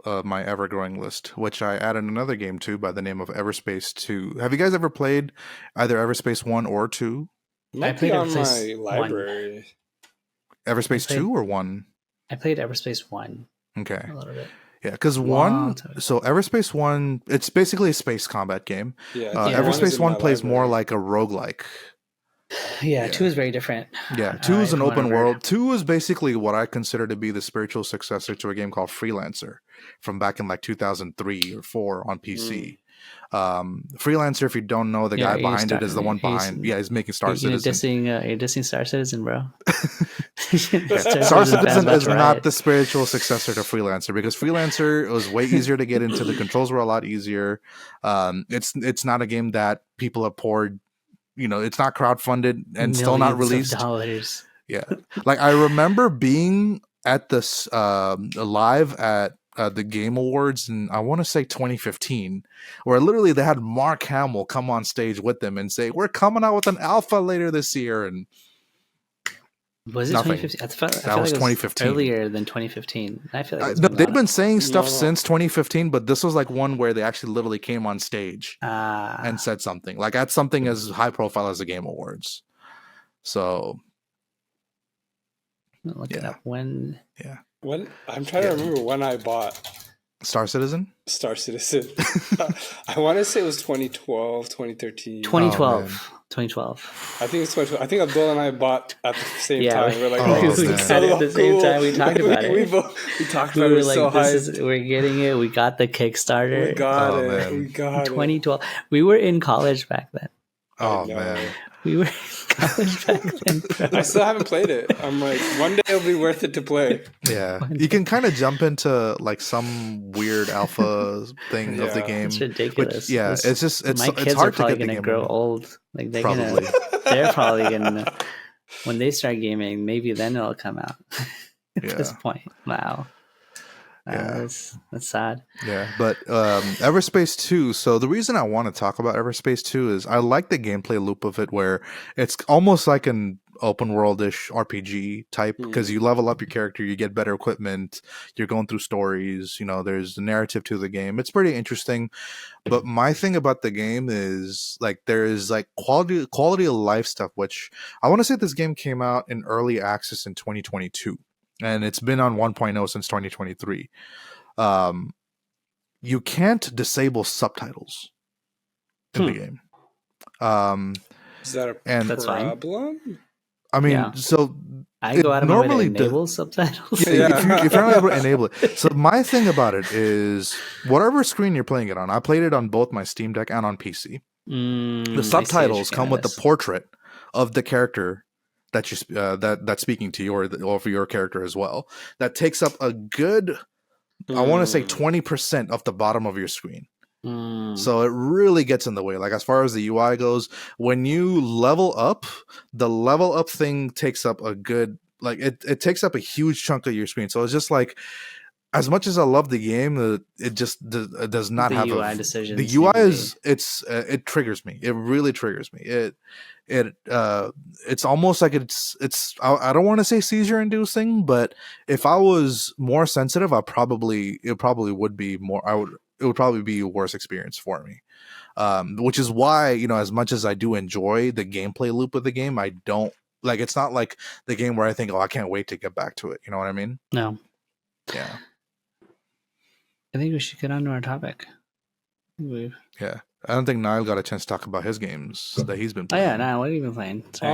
My ever-growing list, which I added another game to by the name of Everspace 2. Have you guys ever played either Everspace 1 or 2? I played on my library. Everspace 2 or 1? I played Everspace 1. Okay. A little bit. Yeah, because 1, so Everspace 1, it's basically a space combat game. Yeah, Everspace 1 plays more like a roguelike. Yeah, 2 is very different. Yeah, 2 is an open world. 2 is basically what I consider to be the spiritual successor to a game called Freelancer from back in like 2003 or 4 on PC. Freelancer, if you don't know, the guy behind it is the one behind. He's making Star Citizen. You're dissing Star Citizen, bro. Star Citizen is not the spiritual successor to Freelancer, because Freelancer was way easier to get into. The controls were a lot easier. It's not a game that people have poured. It's not crowdfunded and millions still not released. Of dollars. Yeah, like I remember being at this live at the Game Awards, and I want to say 2015, where literally they had Mark Hamill come on stage with them and say, "We're coming out with an alpha later this year." And was it 2015? I feel that was 2015. Earlier than 2015. I feel like they've been saying stuff since 2015, but this was like one where they actually literally came on stage and said something like at something as high profile as the Game Awards. So look it up when. Yeah. When I'm trying to remember when I bought Star Citizen. I want to say it was 2012, 2013. 2012. I think it's 2012. I think Abdul and I bought at the same time. We're like, we said it at the same time. We talked about it. We talked about it. So high. We're getting it. We got the Kickstarter. We got it. We got 2012. We were in college back then. Oh man. We were in college back then. Bro. I still haven't played it. I'm like, one day it'll be worth it to play. Yeah, you can kind of jump into like some weird alpha thing of the game. It's ridiculous. It's just my kids hard are probably to get gonna grow old. Like they're probably gonna when they start gaming, maybe then it'll come out. At this point, wow. That's sad. Yeah, but Everspace 2, so the reason I want to talk about Everspace 2 is I like the gameplay loop of it, where it's almost like an open world-ish RPG type, because you level up your character, you get better equipment, you're going through stories, there's a narrative to the game. It's pretty interesting. But my thing about the game is like there is like quality of life stuff, which I want to say this game came out in early access in 2022. And it's been on 1.0 since 2023. You can't disable subtitles in the game. Is that a problem? I mean, so I go out of my way to enable subtitles. If you're not able to enable it. So my thing about it is whatever screen you're playing it on. I played it on both my Steam Deck and on PC. The subtitles come with the portrait of the character that you that's speaking to you, or for your character as well. That takes up a good, I want to say 20% of the bottom of your screen. So it really gets in the way. Like as far as the UI goes, when you level up, the level up thing takes up a good, like it takes up a huge chunk of your screen. So it's just like, as much as I love the game, it just does not have UI decisions. The UI is it triggers me. It really triggers me. It's almost like it's I don't want to say seizure inducing, but if I was more sensitive, it probably would be more. It would probably be a worse experience for me. Which is why, as much as I do enjoy the gameplay loop of the game, I don't like. It's not like the game where I think, oh, I can't wait to get back to it. You know what I mean? No. Yeah. I think we should get on to our topic. Yeah. I don't think Nael got a chance to talk about his games that he's been playing. Oh, yeah, Nael, what have you been playing? Sorry.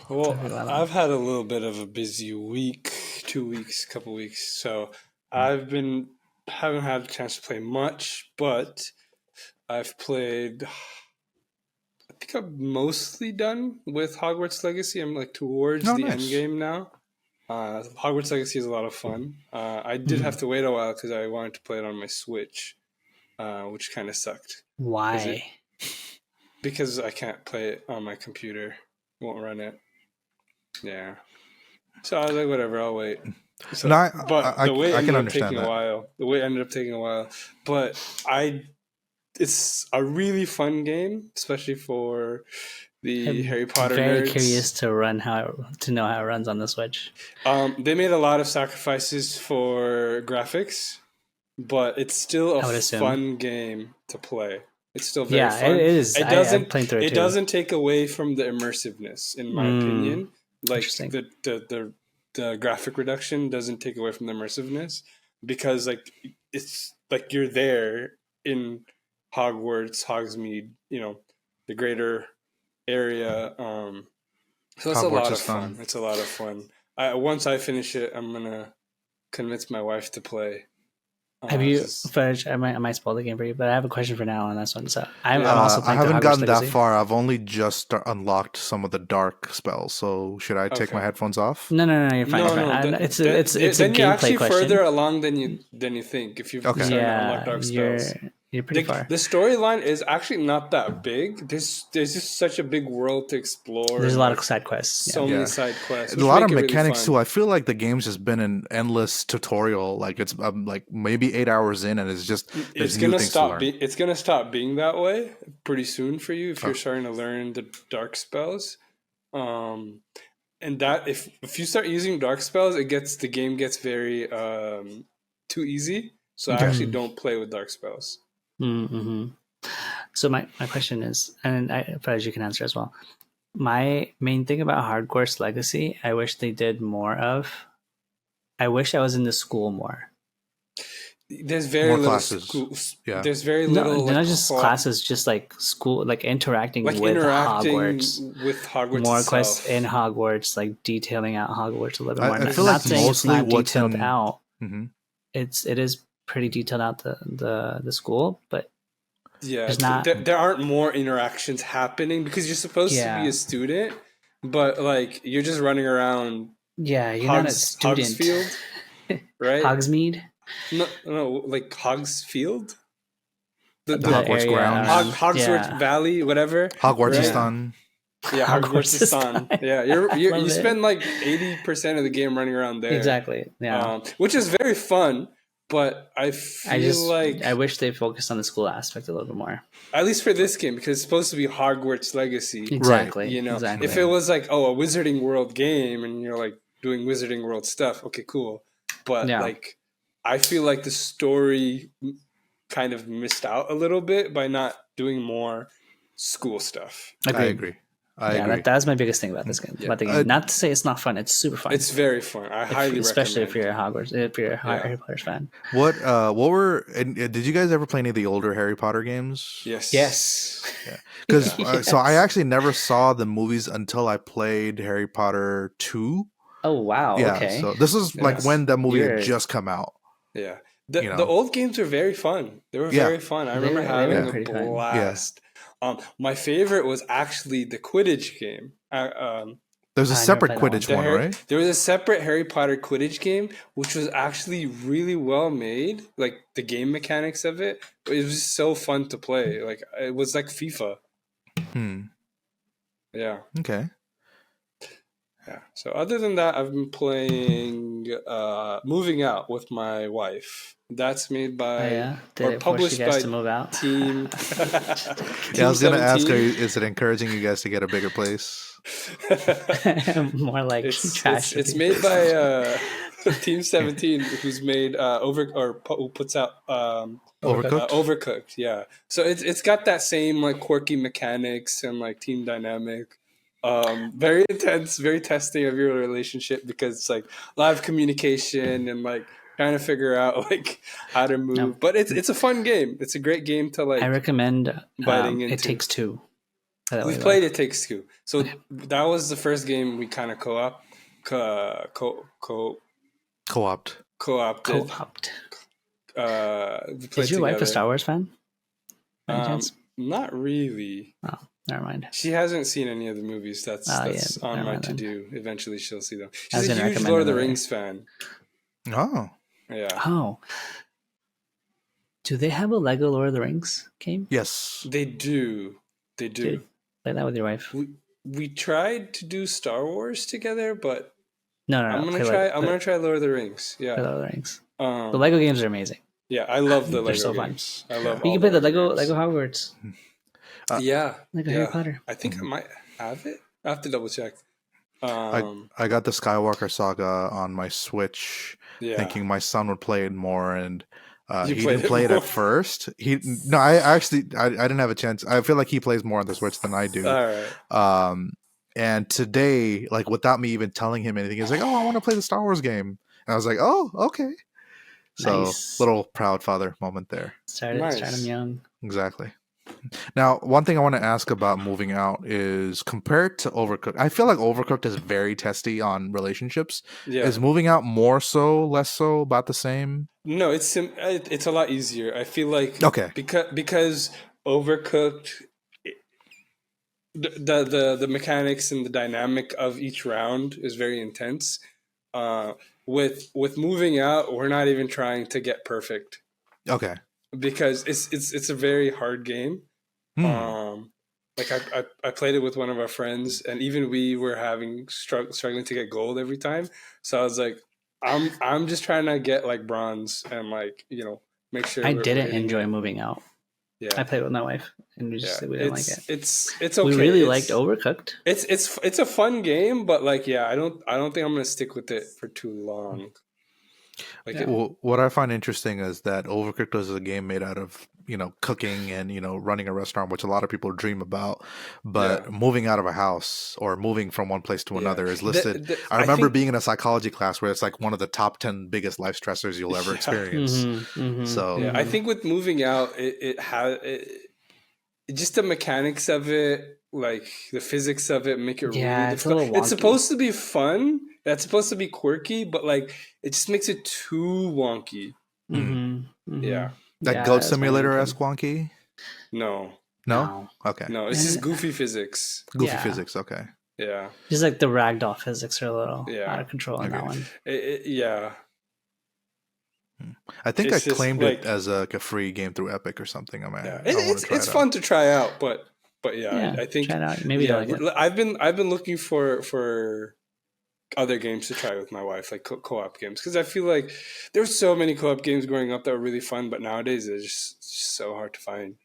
Well, I've had a little bit of a busy week, 2 weeks, couple weeks. So I've been haven't had a chance to play much, but I've played. I think I'm mostly done with Hogwarts Legacy. I'm like towards the end game now. Hogwarts Legacy is a lot of fun. I did have to wait a while because I wanted to play it on my Switch, which kind of sucked. Why? Because I can't play it on my computer. Won't run it. Yeah. So I was like, whatever, I'll wait. So, the wait ended up taking a while. But it's a really fun game, especially for the Harry Potter nerds. Very curious to know how it runs on the Switch. They made a lot of sacrifices for graphics, but it's still a fun game to play. It's still very fun. It is. It doesn't take away from the immersiveness, in my opinion. Like the graphic reduction doesn't take away from the immersiveness, because like it's like you're there in Hogwarts, Hogsmeade, the greater area. So it's a lot of fun. It's a lot of fun. Once I finish it, I'm gonna convince my wife to play. Have you, Faraj, I might spoil the game for you, but I have a question for now on this one. So I'm also playing I haven't gotten that far. I've only just unlocked some of the dark spells. So should I take my headphones off? No, you're fine. No, it's a gameplay you're actually question. Further along than you think. If you've started to unlock dark spells. You're pretty far. The storyline is actually not that big. There's just such a big world to explore. There's a lot of side quests. So many side quests. A lot of mechanics really too. I feel like the game's just been an endless tutorial. Like it's like maybe 8 hours in, and it's just it's gonna stop. It's gonna stop being that way pretty soon for you if you're starting to learn the dark spells. And that if you start using dark spells, the game gets very too easy. So I actually don't play with dark spells. Mm-hmm. So my question is, and Faraj, you can answer as well. My main thing about Hogwarts Legacy, I wish they did more of. I wish I was in the school more. There's very little schools. Yeah. There's very little. Not just classes, just like school, like interacting with Hogwarts. More quests in Hogwarts, like detailing out Hogwarts a little bit more. I feel like mostly it's not detailed out. Mm-hmm. It is pretty detailed out the school, but there aren't more interactions happening because you're supposed to be a student, but like you're just running around. Yeah, you're not a student. Hogsfield, right? Hogsmeade. No, like Hogsfield. The Hogwarts grounds. Hogwarts Valley, whatever. Hogwartsistan. Yeah, Hogwartsistan. Yeah, you spend like 80% of the game running around there. Exactly. Yeah, which is very fun. But I wish they focused on the school aspect a little bit more. At least for this game, because it's supposed to be Hogwarts Legacy. Exactly. Right. Exactly. If it was like, a Wizarding World game and you're like doing Wizarding World stuff, okay, cool. But like, I feel like the story kind of missed out a little bit by not doing more school stuff. I agree. That's my biggest thing about this game. About the game. Not to say it's not fun; it's super fun. It's very fun. I highly recommend, especially if you're a Harry Potter fan. Did you guys ever play any of the older Harry Potter games? Yes. Yeah. Because so I actually never saw the movies until I played Harry Potter 2. Oh wow! Yeah. Okay. So this is like when the movie had just come out. Yeah. The old games are very fun. They were very fun. I remember having a blast. My favorite was actually the Quidditch game. There's a separate Quidditch one, right? There was a separate Harry Potter Quidditch game, which was actually really well made. Like the game mechanics of it, it was just so fun to play. Like it was like FIFA. Yeah. Okay. Yeah. So other than that, I've been playing Moving Out with my wife. That's made by or published by to move out? Team. I was going to ask her, is it encouraging you guys to get a bigger place? More like trash. It's made by Team 17, who's made who puts out Overcooked. Yeah. So it's got that same like quirky mechanics and like team dynamic. Very intense, very testing of your relationship because it's like live communication and like trying to figure out like how to move. No. But it's a fun game. It's a great game to like. I recommend It Takes Two. We've played It Takes Two. So that was the first game we kind of co-opted. Is your wife a Star Wars fan? By any chance? Not really. Oh, never mind. She hasn't seen any of the movies. That's on my to-do. Eventually she'll see them. She's a huge Lord of the Rings fan. Oh. Yeah. Oh. Do they have a Lego Lord of the Rings game? Yes. They do. Dude, play that with your wife. We tried to do Star Wars together, but no. I'm gonna try Lord of the Rings. Yeah. Lord of the Rings. The Lego games are amazing. Yeah, I love the Lego games. I love. You can play the Lego Hogwarts. Yeah. Harry Potter. I think I might have it. I have to double check. I got the Skywalker Saga on my Switch, thinking my son would play it more, and he didn't play it at first. I didn't have a chance. I feel like he plays more on the Switch than I do. All right. And today, like without me even telling him anything, he's like, "Oh, I want to play the Star Wars game," and I was like, "Oh, okay." So nice. Little proud father moment there. Started him young. Exactly. Now, one thing I want to ask about moving out is compared to Overcooked. I feel like Overcooked is very testy on relationships. Yeah. Is moving out more so, less so, about the same? No, it's a lot easier. I feel like because Overcooked, the mechanics and the dynamic of each round is very intense. With moving out, we're not even trying to get perfect. Okay. Because it's a very hard game. Like I played it with one of our friends, and even we were struggling to get gold every time. So I was like, I'm just trying to get like bronze and like make sure. I didn't enjoy moving out. Yeah, I played with my wife, and we didn't like it. It's okay. We really liked Overcooked. It's a fun game, but like I don't think I'm gonna stick with it for too long. What I find interesting is that Overcooked is a game made out of cooking and running a restaurant, which a lot of people dream about. But moving out of a house or moving from one place to another is listed. I remember being in a psychology class where it's like one of the top 10 biggest life stressors you'll ever experience. So I think with moving out, it just the mechanics of it, like the physics of it, make it really difficult. It's supposed to be fun. That's supposed to be quirky, but like it just makes it too wonky. Yeah. That Goat Simulator-esque wonky? No. Okay. No, it's just goofy physics. Goofy physics, okay. Yeah. Just like the ragdoll physics are a little out of control on that one. Yeah. I think I claimed it as a free game through Epic or something. It's fun to try out, but I think try it out. Maybe you like it. I've been looking for other games to try with my wife, like co-op games, because I feel like there were so many co-op games growing up that were really fun, but nowadays they're just so hard to find.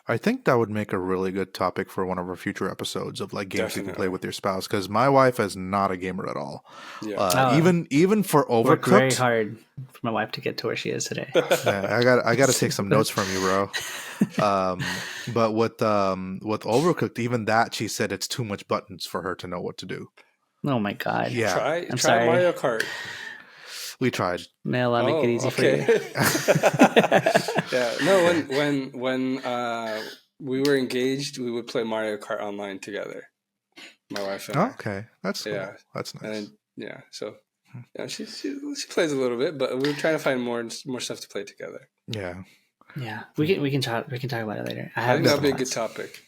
I think that would make a really good topic for one of our future episodes of like games you can play with your spouse, because my wife is not a gamer at all. Yeah. Even for Overcooked, worked very hard for my wife to get to where she is today. I got to take some notes from you, bro. But with Overcooked, even that, she said it's too much buttons for her to know what to do. Oh my god! Yeah, try Mario Kart. We tried. Nael, I'll make it easy for you. Yeah, no. When we were engaged, we would play Mario Kart online together. My wife and I. Okay, that's cool. That's nice. And so she plays a little bit, but we were trying to find more stuff to play together. Yeah. We can talk about it later. I think that'll be a good topic.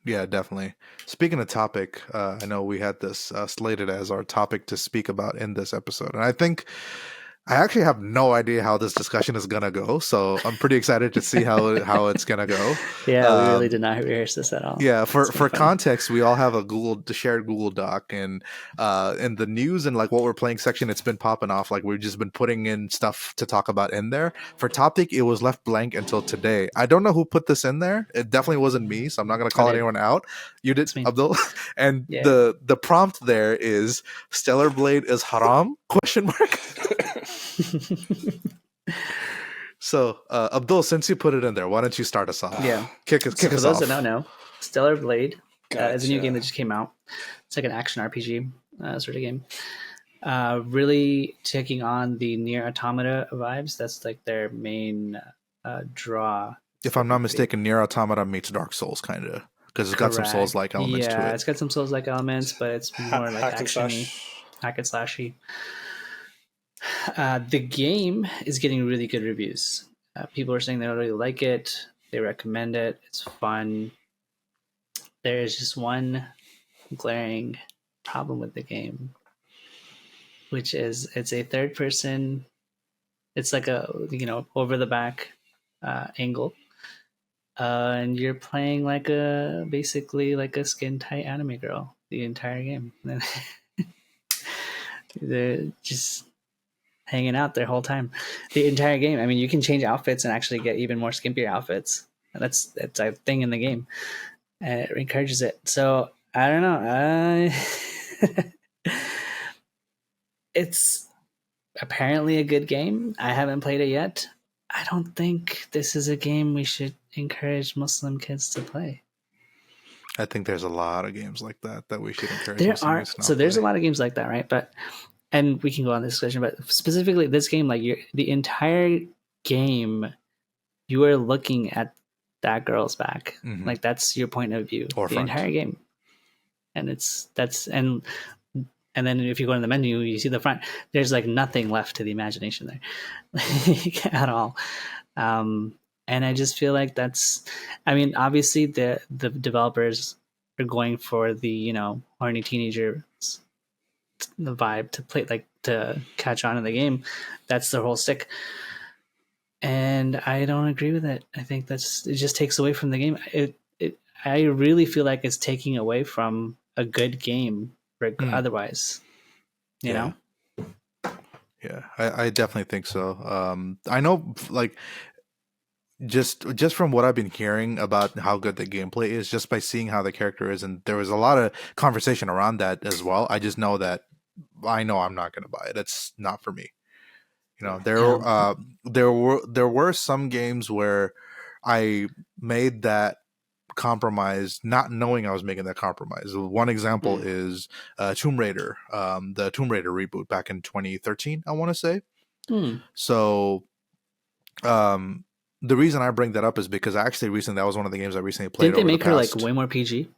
Yeah, definitely. Speaking of topic, I know we had this slated as our topic to speak about in this episode. And I actually have no idea how this discussion is going to go. So I'm pretty excited to see how it's going to go. Yeah, we really did not rehearse this at all. Yeah, for context, we all have a shared Google Doc, and in the news and like what we're playing section, it's been popping off. Like we've just been putting in stuff to talk about in there. For topic, it was left blank until today. I don't know who put this in there. It definitely wasn't me, so I'm not going to call anyone out. You did, Abdul. And the prompt there is Stellarblade is haram? ? So, Abdul, since you put it in there, why don't you start us off? Yeah. Kick us off. For those that don't know, Stellarblade is a new game that just came out. It's like an action RPG sort of game. Really taking on the Nier Automata vibes. That's like their main draw. If I'm not mistaken, Nier Automata meets Dark Souls, kind of. Because it's got some Souls-like elements to it. Yeah, it's got some Souls-like elements, but it's more like action-y, hack and slashy. The game is getting really good reviews. People are saying they really like it. They recommend it. It's fun. There is just one glaring problem with the game, which is it's a third person. It's like a over the back angle, and you're playing like basically like a skin tight anime girl the entire game. They're just hanging out their whole time, the entire game. I mean, you can change outfits and actually get even more skimpier outfits. That's a thing in the game, and it encourages it. So I don't know. It's apparently a good game. I haven't played it yet. I don't think this is a game we should encourage Muslim kids to play. I think there's a lot of games like that we should encourage. There's a lot of games like that, right? And we can go on this discussion, but specifically this game, like the entire game, you are looking at that girl's back. Mm-hmm. Like that's your point of view, or the front. Entire game. And and then if you go in the menu, you see the front. There's like nothing left to the imagination there at all. And I just feel like obviously the developers are going for the, horny teenager, the vibe to play, like to catch on in the game. That's their whole stick. And I don't agree with it. I think it just takes away from the game. I really feel like it's taking away from a good game otherwise, you know? Yeah, I definitely think so. I know, like, just from what I've been hearing about how good the gameplay is, just by seeing how the character is, and there was a lot of conversation around that as well. I just know that I'm not going to buy it. It's not for me. There were some games where I made that compromise not knowing I was making that compromise. One example is Tomb Raider, the Tomb Raider reboot back in 2013, I want to say. So the reason I bring that up is because that was one of the games I recently played. Didn't they make her like way more PG?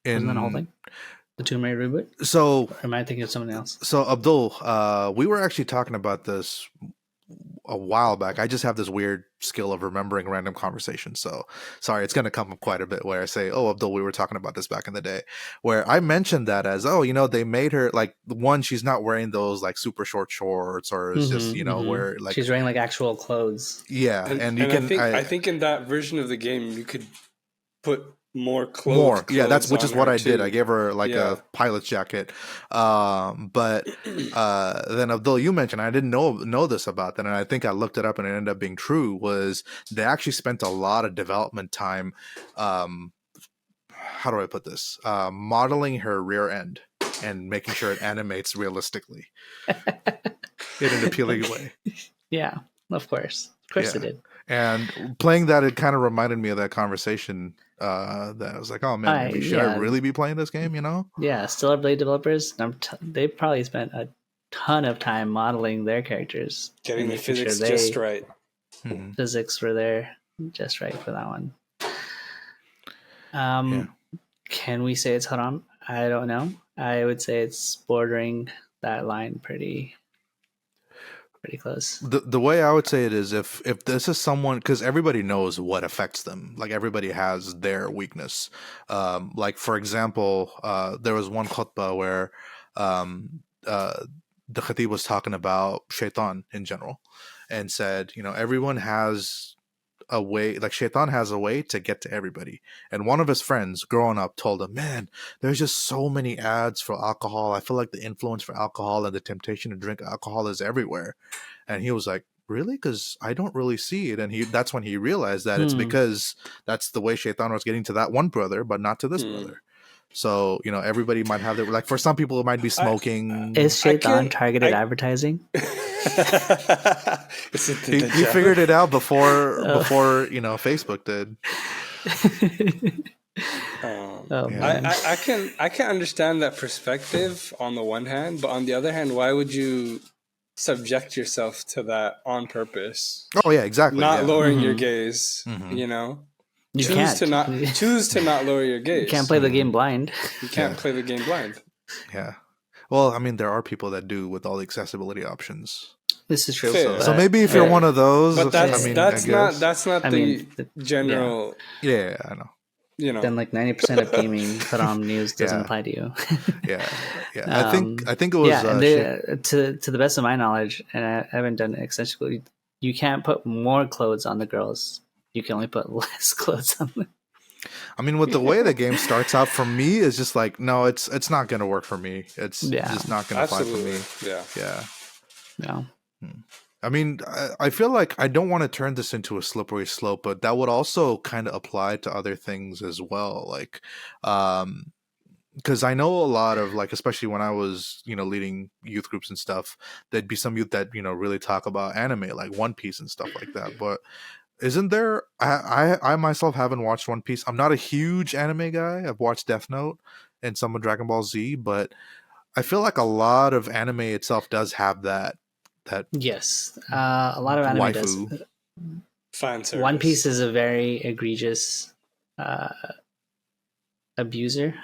Wasn't that the whole thing? The Tomb Raider reboot? So or am I thinking of someone else? So Abdul, we were actually talking about this a while back. I just have this weird skill of remembering random conversations. So sorry, it's going to come up quite a bit where I say, "Oh, Abdul, we were talking about this back in the day," where I mentioned that as, they made her like she's not wearing those like super short shorts, or it's just where like she's wearing like actual clothes. Yeah, and you can. I think in that version of the game you could put more clothes. Yeah, which is what I did. I gave her like a pilot's jacket. But then Abdul, you mentioned, I didn't know this about that, and I think I looked it up and it ended up being true, was they actually spent a lot of development time, how do I put this? Modeling her rear end and making sure it animates realistically in an appealing way. Yeah, of course. Of course it did. And playing that, it kind of reminded me of that conversation that I was like, oh man, should I really be playing this game, Yeah, Stellarblade developers, they probably spent a ton of time modeling their characters. Getting the physics just right. Physics were there just right for that one. Can we say it's haram? I don't know. I would say it's bordering that line pretty close. The way I would say it is, if this is someone, because everybody knows what affects them, like everybody has their weakness. Like for example, there was one khutbah where the khatib was talking about shaitan in general, and said, everyone has a way, like shaitan has a way to get to everybody. And one of his friends growing up told him, man, there's just so many ads for alcohol. I feel like the influence for alcohol and the temptation to drink alcohol is everywhere. And he was like, really? Because I don't really see it. And that's when he realized that it's because that's the way shaitan was getting to that one brother, but not to this brother. So, everybody might have their, like, for some people it might be smoking. Is shaitan targeted advertising? He figured it out before Facebook did. I can understand that perspective on the one hand, but on the other hand, why would you subject yourself to that on purpose? Oh yeah, exactly. Not lowering your gaze, You choose to not lower your gaze. You can't play the game blind. You can't play the game blind. Yeah. Well, I mean, there are people that do with all the accessibility options. This is true. Fair. So maybe if you're one of those, but I mean, I guess. that's not the general. Yeah, I know. You know, then like 90% of gaming put on news doesn't apply to you. yeah. I think it was. To the best of my knowledge, and I haven't done it extensively, you can't put more clothes on the girls. You can only put less clothes on them. I mean, with the way the game starts out, for me, it's just like, no, it's not going to work for me. It's just not going to fly for me. Yeah. No. I mean, I feel like I don't want to turn this into a slippery slope, but that would also kind of apply to other things as well. Like, because I know a lot of, like, especially when I was, leading youth groups and stuff, there'd be some youth that, really talk about anime, like One Piece and stuff like that. But isn't there, I myself haven't watched One Piece. I'm not a huge anime guy. I've watched Death Note and some of Dragon Ball Z, but I feel like a lot of anime itself does have that. Yes, a lot of anime does. Fan service. One Piece is a very egregious abuser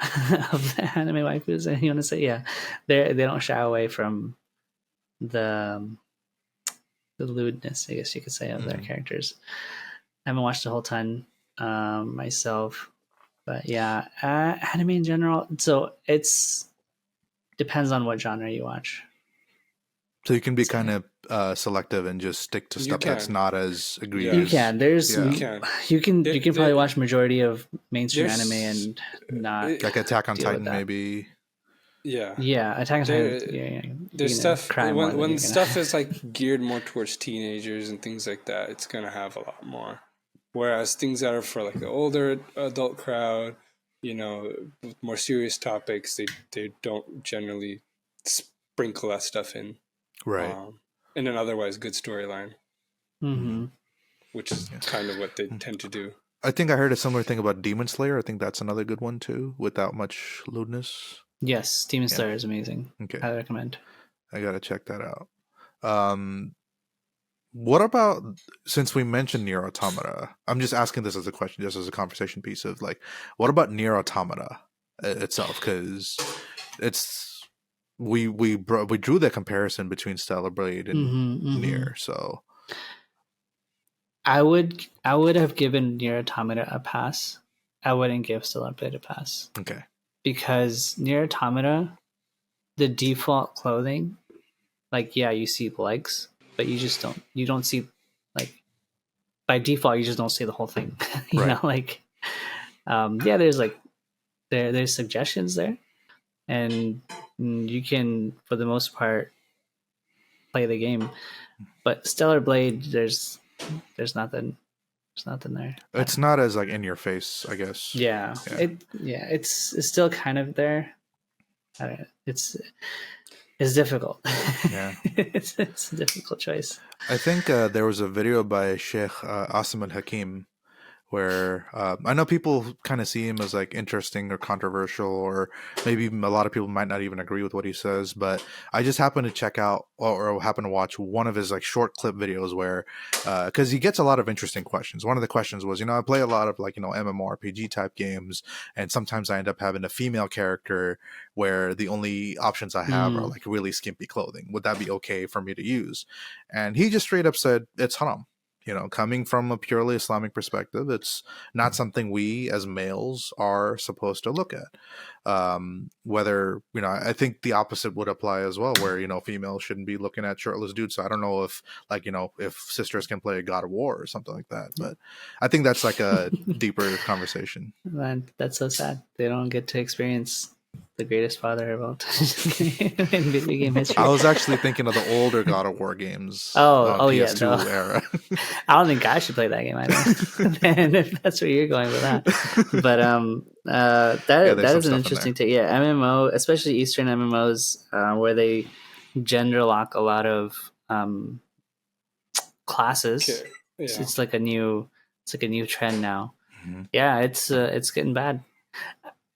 of the anime waifus. You want to say, yeah, they don't shy away from the lewdness, I guess you could say, of their characters. I haven't watched the whole ton myself, but yeah, anime in general. So it's depends on what genre you watch. So you can be kind of selective and just stick to stuff that's not as egregious. You can. You can probably watch majority of mainstream anime and not like Attack on Titan, maybe. Yeah, Attack on Titan. There's stuff when stuff is like geared more towards teenagers and things like that. It's gonna have a lot more. Whereas things that are for like the older adult crowd, with more serious topics, they don't generally sprinkle that stuff in. Right. In an otherwise good storyline. Mm-hmm. Which is kind of what they tend to do. I think I heard a similar thing about Demon Slayer. I think that's another good one too, without much lewdness. Yes, Demon Slayer is amazing. Okay. I recommend. I gotta check that out. What about, since we mentioned Nier Automata, I'm just asking this as a question, just as a conversation piece of like, what about Nier Automata itself? Because it's we drew the comparison between Stellarblade and Nier, so I would have given Nier Automata a pass. I wouldn't give Stellarblade a pass. Okay. Because Nier Automata, the default clothing, like, yeah, you see the legs, but you don't see, like, by default you just don't see the whole thing. you know, like, there's like there's suggestions there, and you can, for the most part, play the game. But Stellarblade, there's nothing. There's nothing there. It's not as like in your face, I guess. Yeah. It's still kind of there. It's difficult. Yeah. it's a difficult choice. I think there was a video by Sheikh Asim al-Hakim where I know people kind of see him as like interesting or controversial, or maybe a lot of people might not even agree with what he says, but I just happened to check out or happen to watch one of his like short clip videos where because he gets a lot of interesting questions. One of the questions was, I play a lot of like, MMORPG type games, and sometimes I end up having a female character where the only options I have are like really skimpy clothing. Would that be okay for me to use? And he just straight up said, it's haram. Coming from a purely Islamic perspective, it's not something we as males are supposed to look at. Whether, I think the opposite would apply as well, where, females shouldn't be looking at shirtless dudes. So I don't know if like, if sisters can play God of War or something like that, but I think that's like a deeper conversation. Man, that's so sad. They don't get to experience the greatest father of all time in video game history. I was actually thinking of the older God of War games. PS2 era. I don't think I should play that game either. And if that's where you're going with that, but that is an interesting take. Yeah, MMO, especially Eastern MMOs, where they gender lock a lot of classes. Okay. Yeah. It's like a new trend now. Mm-hmm. Yeah, it's getting bad.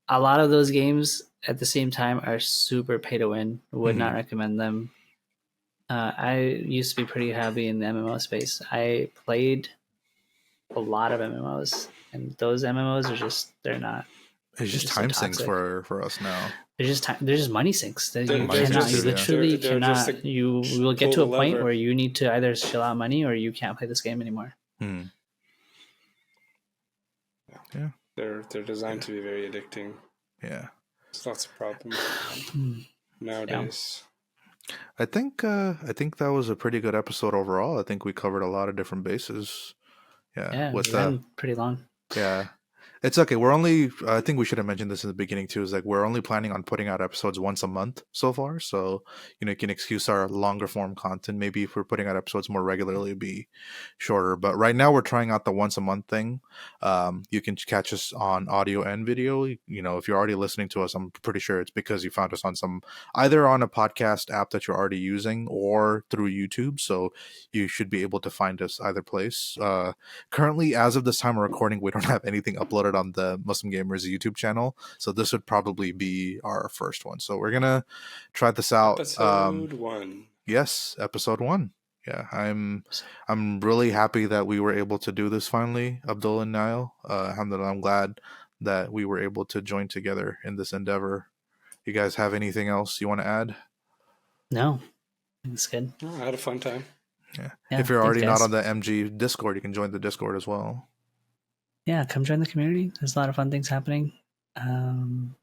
A lot of those games at the same time are super pay to win. Would not recommend them. I used to be pretty heavy in the MMO space. I played a lot of MMOs, and those MMOs are just, they're not It's just so time sinks toxic. for us now. They're just money sinks. They're You literally they're cannot. just You will get to a pull the point lever. where you need to either shell out money or you can't play this game anymore. Yeah. They're designed to be very addicting. Yeah. There's lots of problems nowadays. I think that was a pretty good episode overall. I think we covered a lot of different bases. Yeah, with pretty long. Yeah. It's okay. We're only, I think we should have mentioned this in the beginning too, is like we're only planning on putting out episodes once a month so far. So, you can excuse our longer form content. Maybe if we're putting out episodes more regularly, it'd be shorter. But right now we're trying out the once a month thing. You can catch us on audio and video. If you're already listening to us, I'm pretty sure it's because you found us on either on a podcast app that you're already using or through YouTube. So you should be able to find us either place. Currently, as of this time of recording, we don't have anything uploaded on the Muslim Gamers YouTube channel, so this would probably be our first one. So we're gonna try this out. Episode 1. Yes, episode 1. Yeah, I'm really happy that we were able to do this finally, Abdul and Nael. Alhamdulillah, I'm glad that we were able to join together in this endeavor. You guys have anything else you want to add? No, it's good. I had a fun time. Yeah. If you're already not on the MG Discord, you can join the Discord as well. Yeah, come join the community. There's a lot of fun things happening.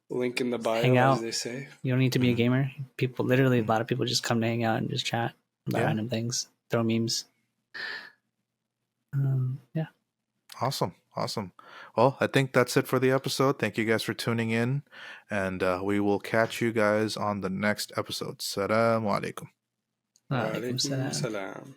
Link in the bio, hang out. as they say. You don't need to be a gamer. People, literally, a lot of people just come to hang out and just chat about random things, throw memes. Yeah. Awesome. Well, I think that's it for the episode. Thank you guys for tuning in, and we will catch you guys on the next episode. Assalamu Alaikum. Wa alaikum salam.